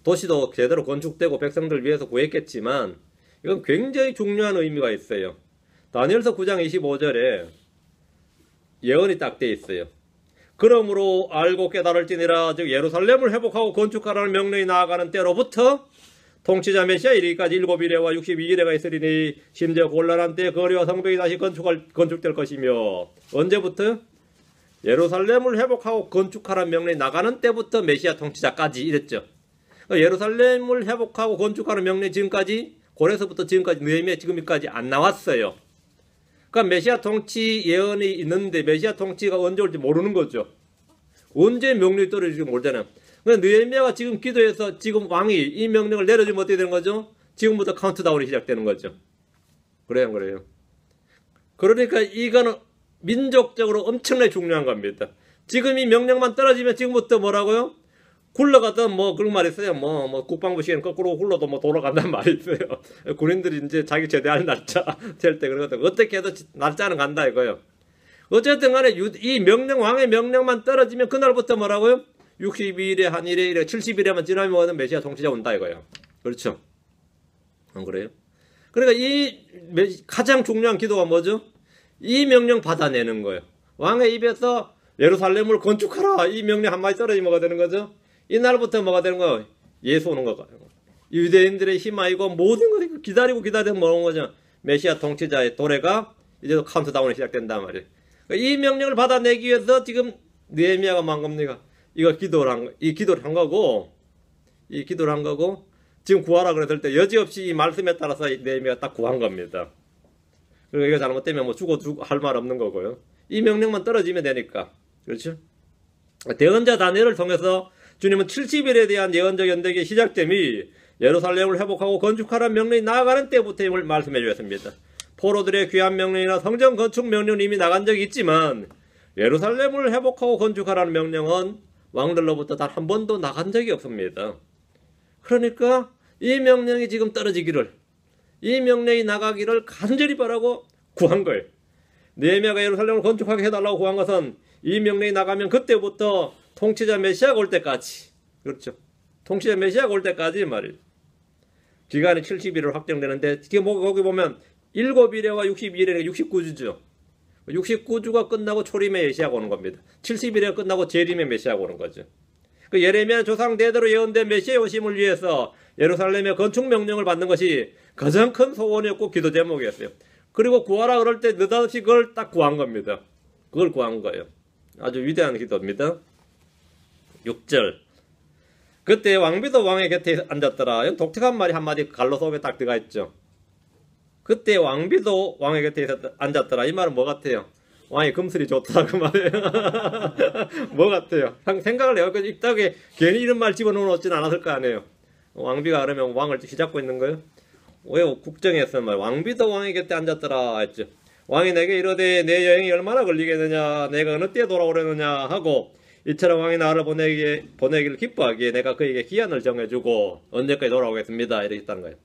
도시도 제대로 건축되고 백성들 위해서 구했겠지만 이건 굉장히 중요한 의미가 있어요. 다니엘서 9장 25절에 예언이 딱 돼 있어요. 그러므로 알고 깨달을지니라 즉 예루살렘을 회복하고 건축하라는 명령이 나아가는 때로부터 통치자 메시아 이르기까지 7일에와 62일에가 있으리니 심지어 곤란한 때 거리와 성벽이 다시 건축될 것이며 언제부터? 예루살렘을 회복하고 건축하라는 명령이 나가는 때부터 메시아 통치자까지 이랬죠. 예루살렘을 회복하고 건축하는 명령이 지금까지 고레서부터 지금까지 느헤미야 지금까지 안 나왔어요. 그러니까 메시아 통치 예언이 있는데 메시아 통치가 언제 올지 모르는 거죠. 언제 명령이 떨어질지 모르잖아요. 그러니까 느헤미야가 지금 기도해서 지금 왕이 이 명령을 내려주면 어떻게 되는 거죠? 지금부터 카운트다운이 시작되는 거죠. 그래요, 그래요. 그러니까 이거는 민족적으로 엄청나게 중요한 겁니다. 지금 이 명령만 떨어지면 지금부터 뭐라고요? 굴러가던 뭐 그런 말이 있어요. 뭐 국방부 시계는 거꾸로 굴러도 뭐 돌아간다는 말이 있어요. 군인들이 이제 자기 제대할 날짜 될 때 그러거든. 어떻게 해도 날짜는 간다 이거요. 어쨌든 간에 이 명령 왕의 명령만 떨어지면 그날부터 뭐라고요? 62일에 한 일에 70일에만 지나면 메시아 통치자 온다 이거예요. 그렇죠? 안 그래요? 그러니까 이 가장 중요한 기도가 뭐죠? 이 명령 받아내는 거예요. 왕의 입에서 예루살렘을 건축하라 이 명령 한마디 떨어지면 뭐가 되는 거죠? 이날부터 뭐가 되는 거예요? 예수 오는 거가. 유대인들의 희망이고 모든 것을 기다리고 오는 거죠. 메시아 통치자의 도래가 이제 카운트다운이 시작된단 말이에요. 이 명령을 받아내기 위해서 지금 느헤미야가 뭐 한 겁니까? 기도를 한 거고 지금 구하라 그랬을 때 여지없이 이 말씀에 따라서 느헤미야가 딱 구한 겁니다. 그리고 이거 잘못되면 뭐 죽어 할 말 없는 거고요. 이 명령만 떨어지면 되니까. 그렇죠? 대언자 다니엘을 통해서 주님은 70일에 대한 예언적 연대기의 시작됨이 예루살렘을 회복하고 건축하라는 명령이 나아가는 때부터 이걸 말씀해 주었습니다. 포로들의 귀환 명령이나 성전 건축 명령은 이미 나간 적이 있지만 예루살렘을 회복하고 건축하라는 명령은 왕들로부터 단 한 번도 나간 적이 없습니다. 그러니까 이 명령이 지금 떨어지기를, 이 명령이 나가기를 간절히 바라고 구한 거예요. 느헤미야가 예루살렘을 건축하게 해달라고 구한 것은 이 명령이 나가면 그때부터 통치자 메시아가 올 때까지, 그렇죠, 통치자 메시아가 올 때까지 말이에요. 기간이 70일을 확정되는데 지금 거기 보면 7일에와 62일에 69주죠. 69주가 끝나고 초림의 메시아가 오는 겁니다. 70일에 끝나고 재림의 메시아가 오는 거죠. 그 예레미야 조상 대대로 예언된 메시아의 오심을 위해서 예루살렘의 건축 명령을 받는 것이 가장 큰 소원이었고 기도 제목이었어요. 그리고 구하라 그럴 때 느닷없이 그걸 딱 구한 겁니다. 그걸 구한 거예요. 아주 위대한 기도입니다. 6절. 그때 왕비도 왕의 곁에 앉았더라. 독특한 말이 한마디 갈로 속에 딱 들어가 있죠. 그때 왕비도 왕의 곁에 앉았더라. 이 말은 뭐 같아요? 왕이 금슬이 좋다 그 말이에요. 뭐 같아요? 생각을 해요. 이따게 괜히 이런 말 집어넣어놓지는 않았을 거 아니에요. 왕비가 그러면 왕을 휘잡고 있는 거예요? 왜 국정에서 말 왕비도 왕의 곁에 앉았더라 했죠. 왕이 내게 이르되 내 여행이 얼마나 걸리겠느냐, 내가 어느 때에 돌아오려느냐 하고 이처럼 왕이 나를 보내기를 기뻐하기에 내가 그에게 기한을 정해주고 언제까지 돌아오겠습니다 이렇게 했다는 거예요.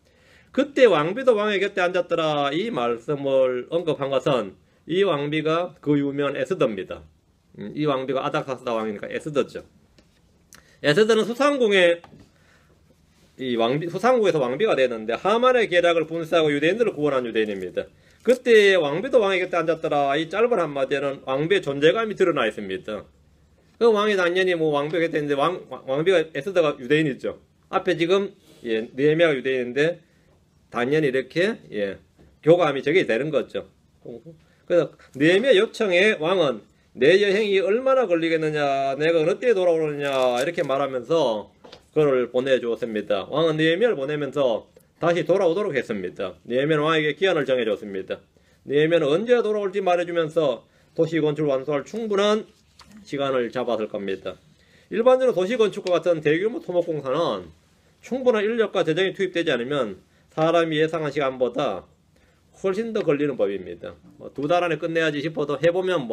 그때 왕비도 왕의 곁에 앉았더라 이 말씀을 언급한 것은 이 왕비가 그 유명한 에스더입니다. 이 왕비가 아닥사스다 왕이니까 에스더죠. 에스더는 수상국에서 왕비가 되는데 하만의 계략을 분쇄하고 유대인들을 구원한 유대인입니다. 그때 왕비도 왕의 곁에 앉았더라 이 짧은 한마디에는 왕비의 존재감이 드러나 있습니다. 그 왕이 당연히 뭐 왕비가 곁에 있는데 왕비가 에스더가 유대인이죠. 앞에 지금 느헤미야가 유대인인데 당연히 이렇게 교감이 저게 되는 거죠. 그래서 느헤미야 요청에 왕은 내 여행이 얼마나 걸리겠느냐, 내가 어느 때에 돌아오느냐 이렇게 말하면서 그를 보내주었습니다. 왕은 느헤미야를 보내면서 다시 돌아오도록 했습니다. 느헤미야는 왕에게 기한을 정해줬습니다. 느헤미야는 언제 돌아올지 말해주면서 도시 건축을 완수할 충분한 시간을 잡았을 겁니다. 일반적으로 도시 건축과 같은 대규모 토목공사는 충분한 인력과 재정이 투입되지 않으면 사람이 예상한 시간보다 훨씬 더 걸리는 법입니다. 2달 안에 끝내야지 싶어도 해보면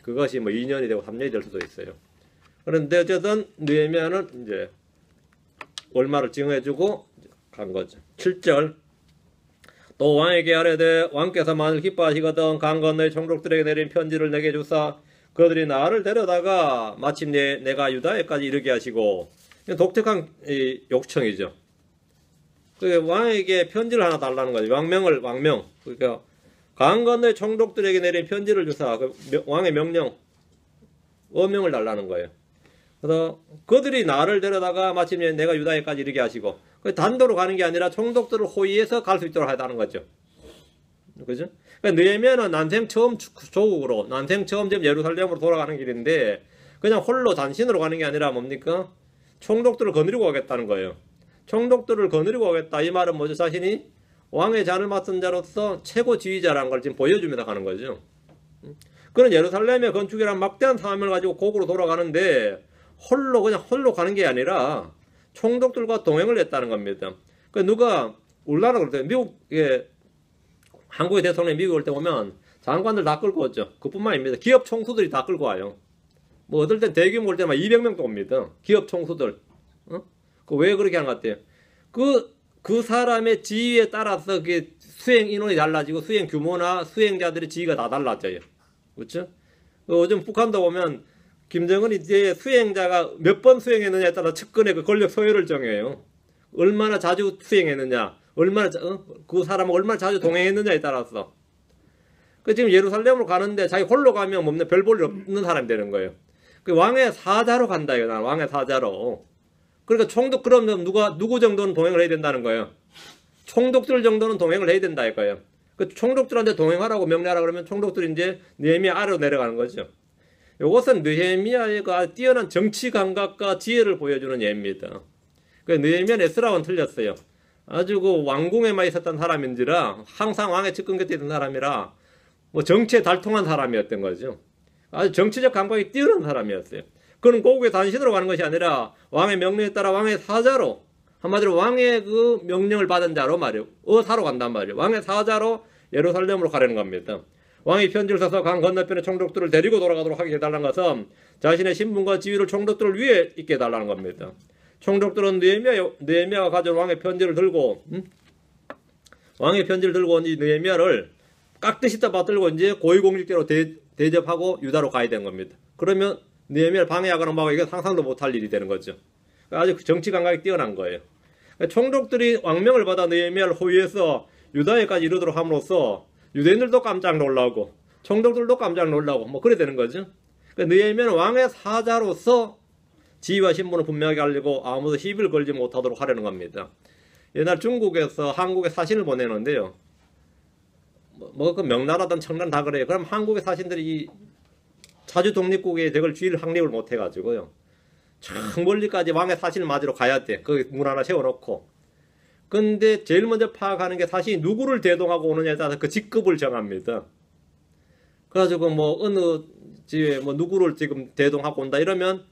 그것이 2년이 되고 3년이 될 수도 있어요. 그런데 어쨌든 느헤미야는 이제 얼마를 정해주고 간 거죠. 7절. 또 왕에게 아뢰되 왕께서 만일 기뻐하시거든 강 건너의 총독들에게 내린 편지를 내게 주사 그들이 나를 데려다가 마침내 내가 유다에까지 이르게 하시고, 독특한 요청이죠. 왕에게 편지를 하나 달라는 거죠. 왕명. 그러니까 강 건너의 총독들에게 내린 편지를 주사 왕의 명령, 어명을 달라는 거예요. 그래서 그들이 나를 데려다가 마침내 내가 유다에까지 이르게 하시고, 단도로 가는 게 아니라 총독들을 호위해서 갈 수 있도록 하다는 거죠. 그죠? 그러니까 느헤미야는 난생 처음 조국으로, 난생 처음 지금 예루살렘으로 돌아가는 길인데, 그냥 홀로 단신으로 가는 게 아니라 뭡니까? 총독들을 거느리고 가겠다는 거예요. 총독들을 거느리고 가겠다. 이 말은 뭐죠? 자신이 왕의 잔을 맡은 자로서 최고 지휘자라는 걸 지금 보여주면서 가는 거죠. 그런 예루살렘의 건축이란 막대한 사명을 가지고 고국으로 돌아가는데, 그냥 홀로 가는 게 아니라 총독들과 동행을 했다는 겁니다. 누가 울라라 그럴 때, 한국의 대통령이 미국 올 때 보면 장관들 다 끌고 오죠. 그뿐만 아닙니다. 기업 총수들이 다 끌고 와요. 어떨 땐 대규모 올 때만 200명도 옵니다. 기업 총수들. 왜 그렇게 하는 것 같아요? 그 사람의 지위에 따라서 수행 인원이 달라지고 수행 규모나 수행자들의 지위가 다 달라져요. 그렇죠? 요즘 북한도 보면 김정은이 이제 수행자가 몇 번 수행했느냐에 따라 측근의 권력 소요를 정해요. 얼마나 자주 수행했느냐, 그 사람은 얼마나 자주 동행했느냐에 따라서. 지금 예루살렘으로 가는데 자기 홀로 가면 별 볼 일 없는 사람이 되는 거예요. 왕의 사자로 간다 이거. 왕의 사자로. 그러니까 총독 그러면 누구 정도는 동행을 해야 된다는 거예요. 총독들 정도는 동행을 해야 된다 이거예요. 총독들한테 동행하라고 명령하라 그러면 총독들이 이제 느헤미야 아래로 내려가는 거죠. 이것은 느헤미야의 뛰어난 정치 감각과 지혜를 보여주는 예입니다. 느헤미야는 에스라와는 틀렸어요. 아주 왕궁에만 있었던 사람인지라 항상 왕의 측근 곁에 있던 사람이라 정치에 달통한 사람이었던 거죠. 아주 정치적 감각이 뛰어난 사람이었어요. 그는 고국의 단신으로 가는 것이 아니라 왕의 명령에 따라 왕의 사자로 한마디로 왕의 그 명령을 받은 자로 말이에요. 사로 간단 말이에요. 왕의 사자로 예루살렘으로 가려는 겁니다. 왕이 편지를 써서 강 건너편의 총독들을 데리고 돌아가도록 하게 해달라는 것은 자신의 신분과 지위를 총독들 위에 있게 해달라는 겁니다. 총독들은 느헤미야가 가져온 왕의 편지를 들고 왕의 편지를 들고 온 이 느헤미야를 깍듯이 떠받들고 이제 고위공직자로 대접하고 유다로 가야 되는 겁니다. 그러면 느헤미야를 방해하거나 막 이게 상상도 못할 일이 되는 거죠. 아주 정치 감각이 뛰어난 거예요. 총독들이 왕명을 받아 느헤미야를 호위해서 유다에까지 이르도록 함으로써 유대인들도 깜짝 놀라고 총독들도 깜짝 놀라고 뭐 그래 되는 거죠. 느헤미야는 왕의 사자로서 지위와 신분을 분명하게 알리고 아무도 시비를 걸지 못하도록 하려는 겁니다. 옛날 중국에서 한국에 사신을 보내는데요. 그 명나라든 청나라 다 그래요. 그럼 한국의 사신들이 자주 독립국에 저걸 주의를 확립을 못 해가지고요. 저 멀리까지 왕의 사신을 맞으러 가야 돼. 거기 문 하나 세워놓고. 근데 제일 먼저 파악하는 게 사실이 누구를 대동하고 오느냐에 따라서 그 직급을 정합니다. 그래가지고 뭐 어느 집에 뭐 누구를 지금 대동하고 온다 이러면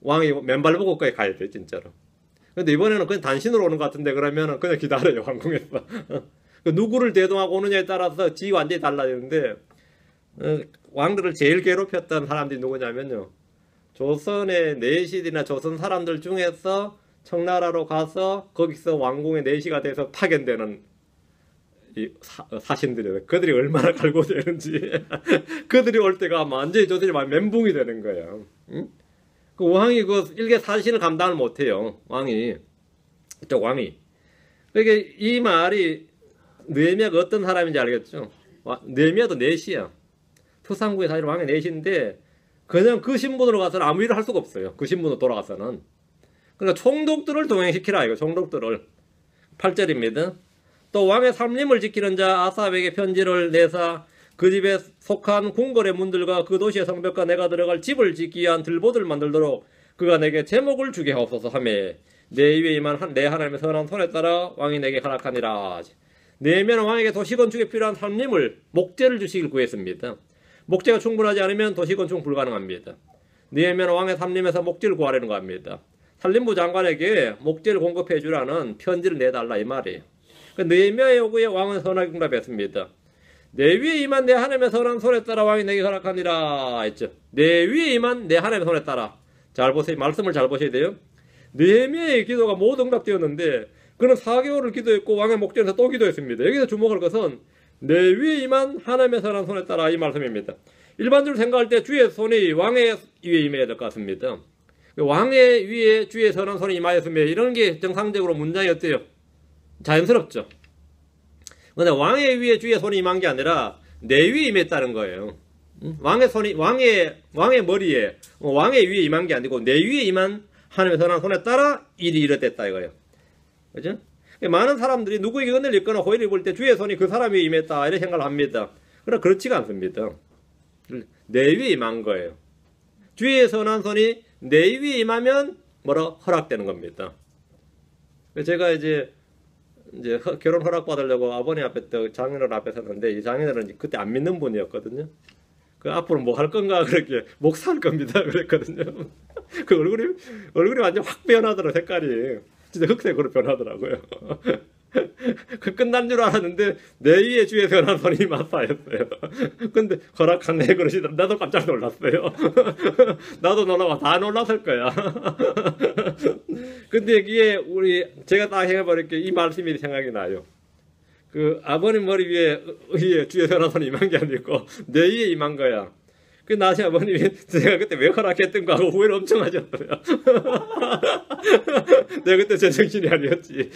왕이 맨발 보고 거기 가야 돼 진짜로. 근데 이번에는 그냥 단신으로 오는 것 같은데 그러면은 그냥 기다려요 황궁에서. 그 누구를 대동하고 오느냐에 따라서 지위 완전히 달라지는데 왕들을 제일 괴롭혔던 사람들이 누구냐면요. 조선의 내시들이나 조선 사람들 중에서 청나라로 가서 거기서 왕궁의 내시가 돼서 파견되는 이 사신들이에요. 그들이 얼마나 갈고되는지 그들이 올 때가 완전히 조선이 멘붕이 되는 거예요. 응? 그 왕이 그 일개 사신을 감당을 못해요. 왕이. 그러니까 이 말이 느헤미야가 어떤 사람인지 알겠죠? 느헤미야도 내시야. 토상국의 사실 왕의 내시인데 그냥 그 신분으로 가서는 아무 일을 할 수가 없어요. 그 신분으로 돌아가서는. 그러니까 총독들을 동행시키라 이거. 총독들을. 8절입니다. 또 왕의 삼림을 지키는 자 아삽에게 편지를 내사 그 집에 속한 궁궐의 문들과 그 도시의 성벽과 내가 들어갈 집을 짓기 위한 들보들을 만들도록 그가 내게 제목을 주게 하옵소서 하며 내 위에 임한 내 하나님의 선한 손에 따라 왕이 내게 허락하니라. 느헤미야는 왕에게 도시건축에 필요한 삼림을 목재를 주시길 구했습니다. 목재가 충분하지 않으면 도시건축 불가능합니다. 느헤미야는 왕의 삼림에서 목재를 구하려는 겁니다. 산림부 장관에게 목재를 공급해 주라는 편지를 내달라 이 말이에요. 느헤미야의 요구에 왕은 선하게 응답했습니다. 내 위에 임한 내 하나님의 선한 손에 따라 왕이 내게 허락하니라 했죠. 내 위에 임한 내 하나님의 손에 따라. 잘 보세요. 말씀을 잘 보셔야 돼요. 느헤미야의 기도가 모두 응답되었는데 그는 4개월을 기도했고 왕의 목전에서 또 기도했습니다. 여기서 주목할 것은 내 위에 임한 하나님의 선한 손에 따라 이 말씀입니다. 일반적으로 생각할 때 주의 손이 왕의 위에 임해야 될 것 같습니다. 왕의 위에 주의 선한 손이 임하였으면 이런 게 정상적으로 문장이 어때요? 자연스럽죠. 근데 왕의 위에 주의 손이 임한 게 아니라 내 위에 임했다는 거예요. 왕의 손이 왕의 머리에 왕의 위에 임한 게 아니고 내 위에 임한 하나님의 선한 손에 따라 일이 이렇됐다 이거예요. 그죠? 많은 사람들이 누구에게 은혜를 입거나 호의를 입을 때 주의 손이 그 사람 위에 임했다 이런 생각을 합니다. 그러나 그렇지가 않습니다. 내 위에 임한 거예요. 주의 선한 손이 내 위에 임하면 뭐라 허락되는 겁니다. 제가 이제 결혼 허락 받으려고 아버님 앞에 또 장인어른 앞에 섰는데 이 장인어른이 그때 안 믿는 분이었거든요. 그 앞으로 뭐 할 건가 그렇게 목사할 겁니다 그랬거든요. 그 얼굴이 완전 확 변하더라 색깔이. 진짜 흑색으로 변하더라고요. 그 끝난 줄 알았는데 내 위에 주의 선한 손이 맞사였어요. 근데 허락하네 그러시더라. 나도 깜짝 놀랐어요. 나도 놀라고 다 놀랐을 거야. 근데 이게 제가 딱 해버릴게 이 말씀이 생각이 나요. 그 아버님 머리 위에 주의 선한 손이 임한 게 아니고 내 위에 임한 거야. 그 나시 아버님이 제가 그때 왜 허락했던가 하고 후회를 엄청 하셨어요. 내가 그때 제정신이 아니었지.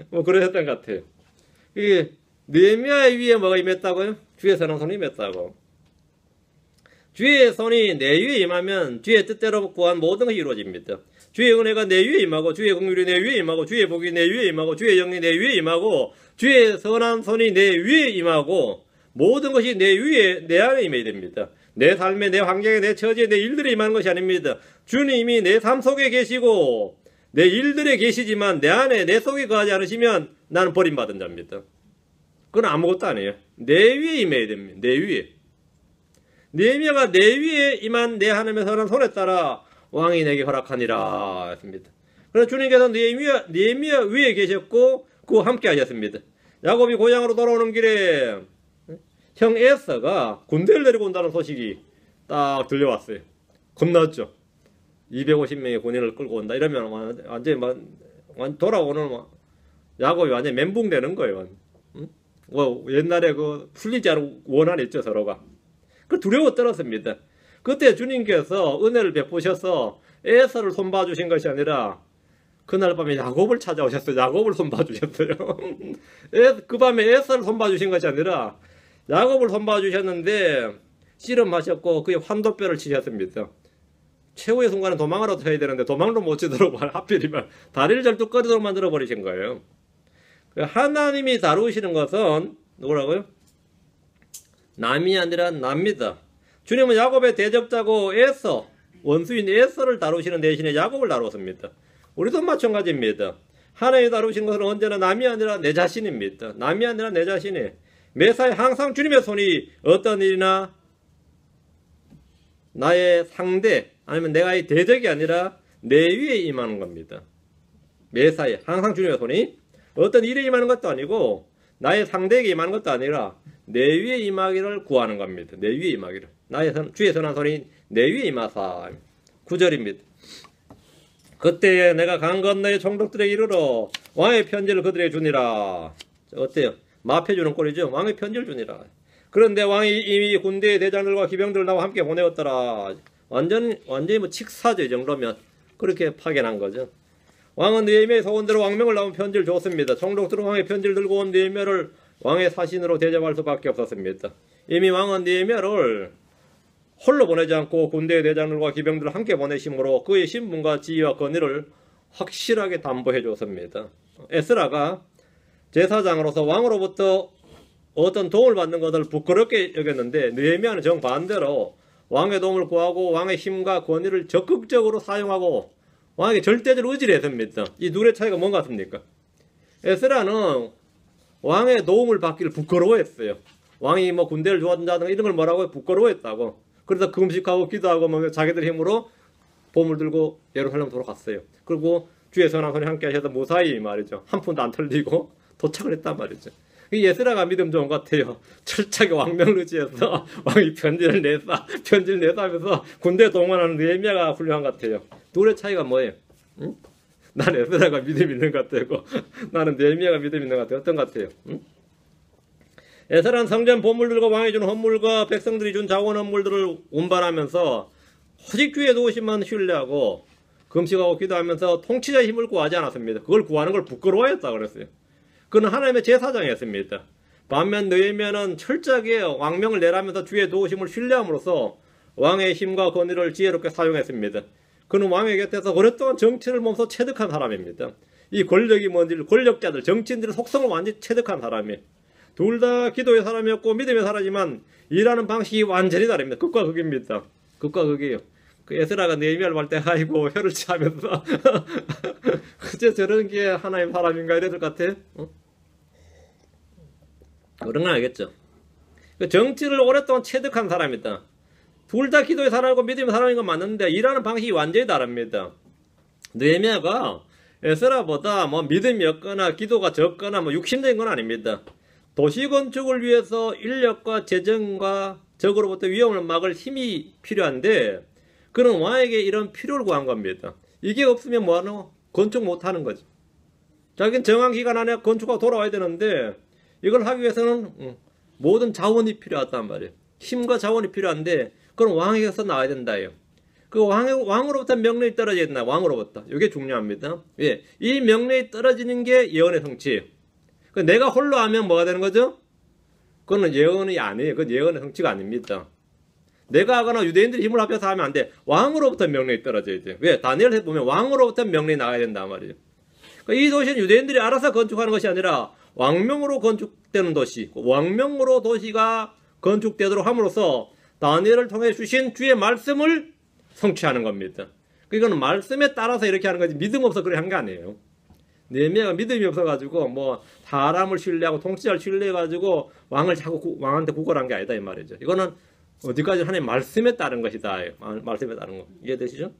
뭐 그러셨던 것 같아요. 이게 느헤미야의 위에 뭐가 임했다고요? 주의 선한 손이 임했다고. 주의 손이 내 위에 임하면 주의 뜻대로 구한 모든 것이 이루어집니다. 주의 은혜가 내 위에 임하고 주의 긍휼이 내 위에 임하고 주의 복이 내 위에 임하고 주의 영이 내 위에 임하고 주의 선한 손이 내 위에 임하고 모든 것이 내 위에 내 안에 임해야 됩니다. 내 삶에 내 환경에 내 처지에 내 일들에 임하는 것이 아닙니다. 주님이 내 삶 속에 계시고 내 일들에 계시지만 내 안에 내 속에 거하지 않으시면 나는 버림받은 자입니다. 그건 아무것도 아니에요. 내 위에 임해야 됩니다. 내 위에. 느헤미야가 내 위에 임한 내 하나님의 선한 손에 따라 왕이 내게 허락하니라 했습니다. 그래서 주님께서 느헤미야 위에 계셨고 그와 함께 하셨습니다. 야곱이 고향으로 돌아오는 길에 형 에서가 군대를 데리고 온다는 소식이 딱 들려왔어요. 겁났죠. 250명의 군인을 끌고 온다 이러면 완전히 돌아오는 야곱이 완전히 멘붕 되는 거예요. 옛날에 그 풀리지 않은 원한이 있죠, 서로가. 그 두려워 떨었습니다. 그때 주님께서 은혜를 베푸셔서 에서를 손봐 주신 것이 아니라 그날 밤에 야곱을 찾아오셨어요. 야곱을 손봐 주셨어요. 그 밤에 에서를 손봐 주신 것이 아니라 야곱을 손봐 주셨는데 씨름하셨고 그의 환도뼈를 치셨습니다. 최후의 순간은 도망으로 해야 되는데 도망도 못 치도록 하필이면 다리를 절뚝 꺼지도록 만들어 버리신 거예요. 하나님이 다루시는 것은 누구라고요? 남이 아니라 납니다. 주님은 야곱의 대적자고 에서, 원수인 에서를 다루시는 대신에 야곱을 다루었습니다. 우리도 마찬가지입니다. 하나님이 다루시는 것은 언제나 남이 아니라 내 자신입니다. 남이 아니라 내 자신이. 매사에 항상 주님의 손이 어떤 일이나 나의 상대 아니면 내가의 대적이 아니라 내 위에 임하는 겁니다. 매사에 항상 주님의 손이 어떤 일에 임하는 것도 아니고 나의 상대에게 임하는 것도 아니라 내 위에 임하기를 구하는 겁니다. 내 위에 임하기를. 주의 선한 손이 내 위에 임하사. 9절입니다. 그때에 내가 강 건너의 총독들에게 이르러 왕의 편지를 그들에게 주니라. 어때요? 마패 주는 꼴이죠. 왕의 편지를 주니라. 그런데 왕이 이미 군대의 대장들과 기병들을 나와 함께 보내었더라. 완전히 뭐 칙사죠. 이 정도면. 그렇게 파견한 거죠. 왕은 느헤미야의 소원대로 왕명을 나온 편지를 줬습니다. 총독들은 왕의 편지를 들고 온 느헤미야를 왕의 사신으로 대접할 수밖에 없었습니다. 이미 왕은 느헤미야를 홀로 보내지 않고 군대의 대장들과 기병들을 함께 보내심으로 그의 신분과 지위와 권위를 확실하게 담보해 줬습니다. 에스라가 제사장으로서 왕으로부터 어떤 도움을 받는 것을 부끄럽게 여겼는데 느헤미야는 정반대로 왕의 도움을 구하고 왕의 힘과 권위를 적극적으로 사용하고 왕에게 절대적으로 의지를 했습니다. 이 둘의 차이가 뭔 같습니까? 에스라는 왕의 도움을 받기를 부끄러워했어요. 왕이 뭐 군대를 도와준다든가 이런 걸 뭐라고 부끄러워했다고. 그래서 금식하고 기도하고 뭐 자기들 힘으로 보물 들고 예루살렘으로 갔어요. 그리고 주의 선한 손이 함께 하셔서 무사히 말이죠. 한 푼도 안 털리고 도착을 했단 말이죠. 에스라가 믿음 좋은 것 같아요. 철저하게 왕명을 의지해서 왕이 편지를 내사 하면서 군대에 동원하는 느헤미야가 훌륭한 것 같아요. 둘의 차이가 뭐예요? 응? 나는 에스라가 믿음 있는 것 같고 나는 느헤미야가 믿음 있는 것 같아요. 어떤 것 같아요? 응? 에스라는 성전 보물들과 왕이 준 헌물과 백성들이 준 자원 헌물들을 운반하면서 오직 주의 도우심만 신뢰하고 금식하고 기도하면서 통치자의 힘을 구하지 않았습니다. 그걸 구하는 걸 부끄러워했다고 그랬어요. 그는 하나님의 제사장이었습니다. 반면 느헤미야는 철저하게 왕명을 내라면서 주의 도우심을 신뢰함으로써 왕의 힘과 권위를 지혜롭게 사용했습니다. 그는 왕의 곁에서 오랫동안 정치를 몸소 체득한 사람입니다. 이 권력이 뭔지 권력자들, 정치인들의 속성을 완전히 체득한 사람이에요. 둘 다 기도의 사람이었고 믿음의 사람이지만 일하는 방식이 완전히 다릅니다. 극과 극입니다. 극과 극이에요. 그 에스라가 느헤미야를 볼 때 아이고 혀를 치하면서 그저 저런 게 하나님 사람인가 이랬을 것 같아. 그런 건 알겠죠. 그 정치를 오랫동안 체득한 사람이다. 둘 다 기도의 사람이고 믿음의 사람인 건 맞는데 일하는 방식이 완전히 다릅니다. 느헤미야가 에스라보다 뭐 믿음이 없거나 기도가 적거나 뭐 육신적인 건 아닙니다. 도시 건축을 위해서 인력과 재정과 적으로부터 위험을 막을 힘이 필요한데 그는 왕에게 이런 필요를 구한 겁니다. 이게 없으면 뭐하노? 건축 못하는 거죠. 자기는 정한 기간 안에 건축하고 돌아와야 되는데 이걸 하기 위해서는 모든 자원이 필요하단 말이에요. 힘과 자원이 필요한데 그럼 왕에게서 나와야 된다요. 그 왕으로부터 명령이 떨어져야 된다. 왕으로부터. 이게 중요합니다. 예, 이 명령이 떨어지는 게 예언의 성취예요. 내가 홀로 하면 뭐가 되는 거죠? 그거는 예언이 아니에요. 그건 예언의 성취가 아닙니다. 내가 하거나 유대인들이 힘을 합해서 하면 안 돼. 왕으로부터 명령이 떨어져야 돼요. 왜? 다니엘에 보면 왕으로부터 명령이 나가야 된단 말이에요. 그러니까 이 도시는 유대인들이 알아서 건축하는 것이 아니라 왕명으로 건축되는 도시, 왕명으로 도시가 건축되도록 함으로써 다니엘을 통해 주신 주의 말씀을 성취하는 겁니다. 이거는 말씀에 따라서 이렇게 하는 거지 믿음 없어 그렇게 한 게 아니에요. 느헤미야가 믿음이 없어가지고 뭐 사람을 신뢰하고 통치자를 신뢰해가지고 왕을 자꾸 왕한테 구걸한 게 아니다 이 말이죠. 이거는 어디까지 하나님 말씀에 따른 것이다. 말씀에 따른 거 이해되시죠?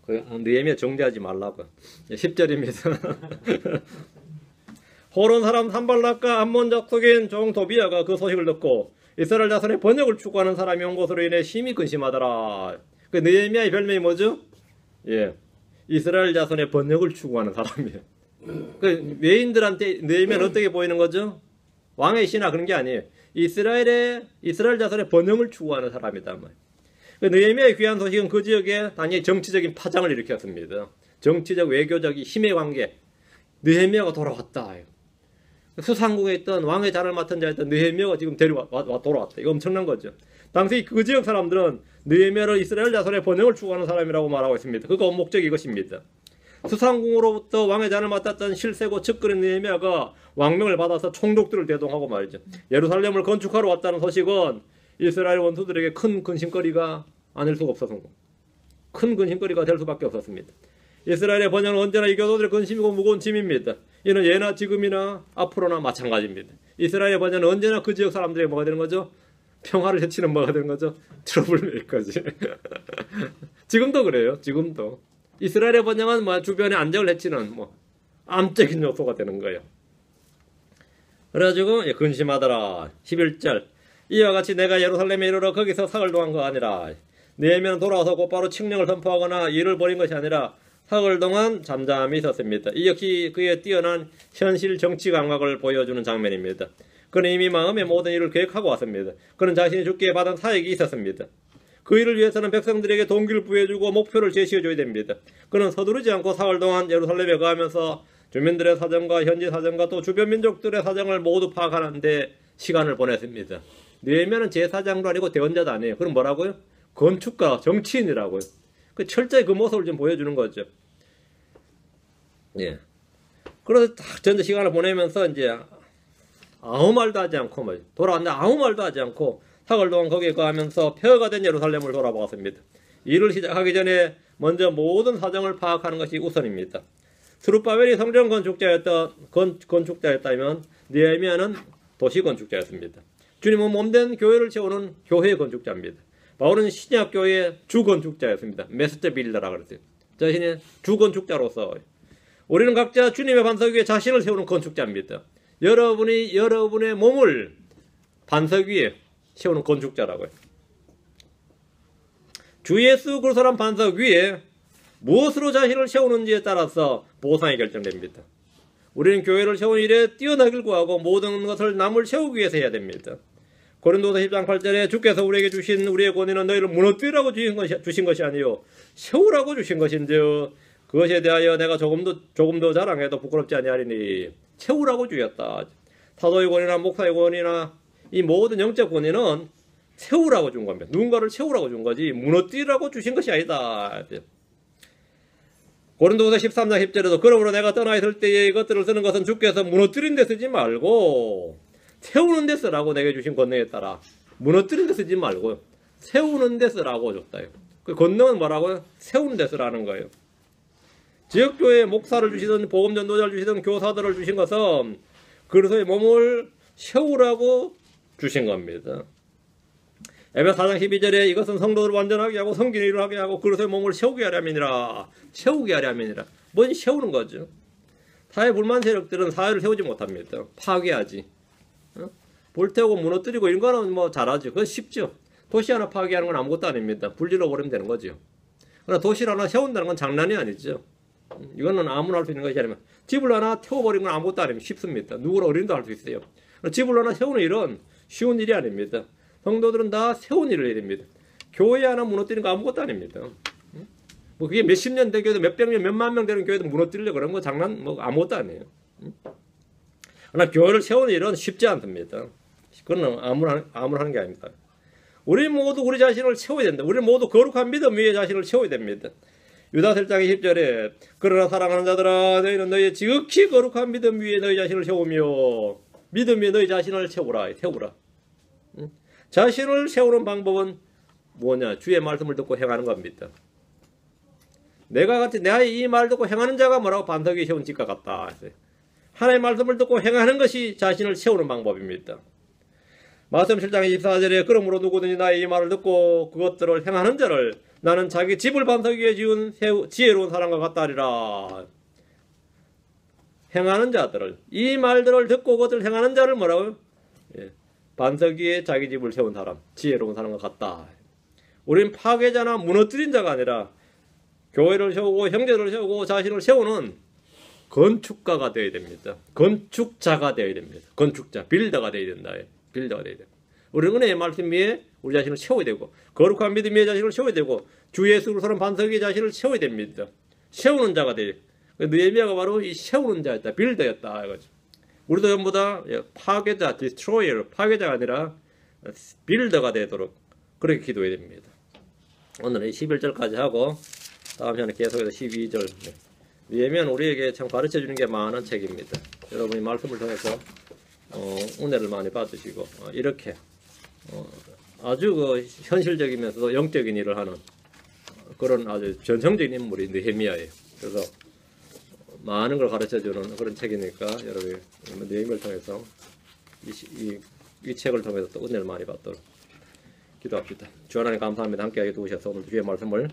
느헤미야 정죄하지 말라고. 10절입니다. 호론 사람 산발락과 암몬 족속인 종 도비아가 그 소식을 듣고 이스라엘 자손의 번역을 추구하는 사람이 온 것으로 인해 심히 근심하더라. 그 느헤미야의 별명이 뭐죠? 예, 이스라엘 자손의 번역을 추구하는 사람이에요. 그 외인들한테 느헤미야는 어떻게 보이는 거죠? 왕의 신하 그런 게 아니에요. 이스라엘 자손의 번영을 추구하는 사람이다. 그 느헤미야의 귀한 소식은 그 지역에 당연히 정치적인 파장을 일으켰습니다. 정치적 외교적 힘의 관계. 느헤미야가 돌아왔다. 수상국에 있던 왕의 자를 맡은 자였던 느헤미야가 지금 돌아왔다. 이거 엄청난 거죠. 당시 그 지역 사람들은 느헤미야를 이스라엘 자손의 번영을 추구하는 사람이라고 말하고 있습니다. 그거 목적이 이것입니다. 수상궁으로부터 왕의 잔을 맡았던 실세고 측근인 느헤미야가 왕명을 받아서 총독들을 대동하고 말이죠. 예루살렘을 건축하러 왔다는 소식은 이스라엘 원수들에게 큰 근심거리가 아닐 수가 없어서 큰 근심거리가 될 수밖에 없었습니다. 이스라엘의 번영은 언제나 이 교도들의 근심이고 무거운 짐입니다. 이는 예나 지금이나 앞으로나 마찬가지입니다. 이스라엘의 번영은 언제나 그 지역 사람들에게 뭐가 되는 거죠? 평화를 해치는 뭐가 되는 거죠? 트러블 메이커지. 지금도 그래요. 지금도. 이스라엘의 번영은 뭐 주변에 안정을 해치는 뭐 암적인 요소가 되는 거예요. 그래가지고 근심하더라. 11절 이와 같이 내가 예루살렘에 이르러 거기서 사흘 동안 거 아니라 느헤미야는 돌아와서 곧바로 칙령을 선포하거나 일을 벌인 것이 아니라 사흘 동안 잠잠히 있었습니다. 이 역시 그의 뛰어난 현실 정치 감각을 보여주는 장면입니다. 그는 이미 마음의 모든 일을 계획하고 왔습니다. 그는 자신이 주께 받은 사역이 있었습니다. 그 일을 위해서는 백성들에게 동기를 부여주고 목표를 제시해줘야 됩니다. 그는 서두르지 않고 사흘 동안 예루살렘에 가면서 주민들의 사정과 현지 사정과 또 주변 민족들의 사정을 모두 파악하는 데 시간을 보냈습니다. 느헤미야는 제사장도 아니고 대언자도 아니에요. 그럼 뭐라고요? 건축가, 정치인이라고요. 그 철저히 그 모습을 좀 보여주는 거죠. 예. 그래서 딱 전체 시간을 보내면서 이제 아무 말도 하지 않고 돌아왔는데 아무 말도 하지 않고 사흘 동안 거기에 거하면서 폐허가 된 예루살렘을 돌아보았습니다. 일을 시작하기 전에 먼저 모든 사정을 파악하는 것이 우선입니다. 스룹바벨이 성전 건축자였다면 느헤미야는 도시 건축자였습니다. 주님은 몸된 교회를 채우는 교회 건축자입니다. 바울은 신약 교회의 주 건축자였습니다. 메스터 빌더라 그랬어요. 자신의 주 건축자로서 우리는 각자 주님의 반석 위에 자신을 세우는 건축자입니다. 여러분이 여러분의 몸을 반석 위에 세우는 건축자라고요. 주 예수 그리스도란 반석 위에 무엇으로 자신을 세우는지에 따라서 보상이 결정됩니다. 우리는 교회를 세우는 일에 뛰어나길 구하고 모든 것을 남을 세우기 위해서 해야 됩니다. 고린도서 10장 8절에 주께서 우리에게 주신 우리의 권위는 너희를 무너뜨리라고 주신 것이 아니요 세우라고 주신 것인데요. 그것에 대하여 내가 조금도 자랑해도 부끄럽지 아니하리니 세우라고 주셨다. 사도의 권위나 목사의 권위나 이 모든 영적 권위는 세우라고 준 겁니다. 누군가를 세우라고 준 거지 무너뜨리라고 주신 것이 아니다. 고린도서 13장 10절에도 그러므로 내가 떠나 있을 때에 이것들을 쓰는 것은 주께서 무너뜨린 데 쓰지 말고 세우는 데 쓰라고 내게 주신 권능에 따라 무너뜨린 데 쓰지 말고 세우는 데 쓰라고 줬다. 그 권능은 뭐라고요? 세우는 데 쓰라는 거예요. 지역교회에 목사를 주시든 복음전도자를 주시든 교사들을 주신 것은 그리스도의 몸을 세우라고 주신 겁니다. 에베소 4장 12절에 이것은 성도들을 완전하게 하고 성기를 이루게 하고 그리스도의 몸을 세우게 하려면이라. 세우게 하려면이라. 뭔 세우는 거죠. 사회 불만 세력들은 사회를 세우지 못합니다. 파괴하지. 불태우고 무너뜨리고 이런 거는 뭐 잘하죠. 그건 쉽죠. 도시 하나 파괴하는 건 아무것도 아닙니다. 불질러 버리면 되는 거죠. 그러나 도시를 하나 세운다는 건 장난이 아니죠. 이거는 아무나 할 수 있는 것이 아니면 집을 하나 태워버리는 건 아무것도 아니면 쉽습니다. 누구나 어린도 할 수 있어요. 집을 하나 세우는 일은 쉬운 일이 아닙니다. 성도들은 다 세운 일을 해야 됩니다. 교회 하나 무너뜨리는 거 아무것도 아닙니다. 뭐 그게 몇십 년 된 교회도 몇백 명, 몇만 명 되는 교회도 무너뜨리려고 그런 거 장난 뭐 아무것도 아니에요. 그러나 교회를 세우는 일은 쉽지 않습니다. 그건 아무나 하는 게 아닙니다. 우리 모두 우리 자신을 세워야 된다. 우리 모두 거룩한 믿음 위에 자신을 세워야 됩니다. 유다서 1장 10절에 그러나 사랑하는 자들아 너희는 너희의 지극히 거룩한 믿음 위에 너희 자신을 세우며 믿음 위에 너희 자신을 세우라. 자신을 세우는 방법은 뭐냐? 주의 말씀을 듣고 행하는 겁니다. 내가 같이 내의 이 말 듣고 행하는 자가 뭐라고 반석 위에 세운 집과 같다. 하나님의 말씀을 듣고 행하는 것이 자신을 세우는 방법입니다. 마태복음 7장 24절에 그러므로 누구든지 나의 이 말을 듣고 그것들을 행하는 자를 나는 자기 집을 반석 위에 지은 지혜로운 사람과 같다 하리라. 행하는 자들을, 이 말들을 듣고 그것을 행하는 자를 뭐라고요? 예, 반석 위에 자기 집을 세운 사람, 지혜로운 사람과 같다. 우리는 파괴자나 무너뜨린 자가 아니라 교회를 세우고 형제를 세우고 자신을 세우는 건축가가 되어야 됩니다. 건축자가 되어야 됩니다. 건축자, 빌더가 되어야 된다. 빌더가 되어야 됩니다. 우리는 은혜의 말씀 위에 우리 자신을 세워야 되고, 거룩한 믿음 위에 자신을 세워야 되고, 주 예수 그리스도는 반석 위에 자신을 세워야 됩니다. 세우는 자가 되어야 돼요. 느헤미야가 바로 이 세우는 자였다. 빌더였다. 우리도 전부 다 파괴자, 디스트로이어, 파괴자가 아니라 빌더가 되도록 그렇게 기도해야 됩니다. 오늘은 11절까지 하고 다음 시간에 계속해서 12절. 느헤미야는 우리에게 참 가르쳐 주는 게 많은 책입니다. 여러분이 말씀을 통해서 은혜를 많이 받으시고 이렇게 아주 그 현실적이면서도 영적인 일을 하는 그런 아주 전형적인 인물이 느헤미야예요. 그래서 많은 걸 가르쳐주는 그런 책이니까 여러분이 느헤미야를 통해서 이 책을 통해서 또 은혜를 많이 받도록 기도합시다. 주 하나님 감사합니다. 함께하게 도우셔서 오늘 주의 말씀을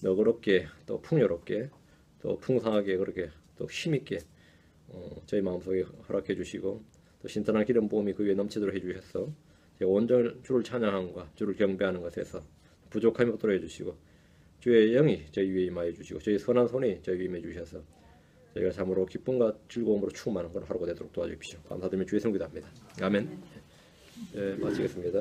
너그럽게 또 풍요롭게 또 풍성하게 그렇게 또 힘있게 저희 마음속에 허락해 주시고 또 신선한 기름 부음이 그 위에 넘치도록 해주셔서 제가 온전히 주를 찬양함과 주를 경배하는 것에서 부족함이 없도록 해주시고 주의 영이 저희 위에 임하여 주시고 저희 선한 손이 저희 위에 임해 주셔서 저희가 참으로 기쁨과 즐거움으로 충만한 그런 하루가 되도록 도와주십시오. 감사드리며 주의 성기도합니다. 아멘. 네, 마치겠습니다.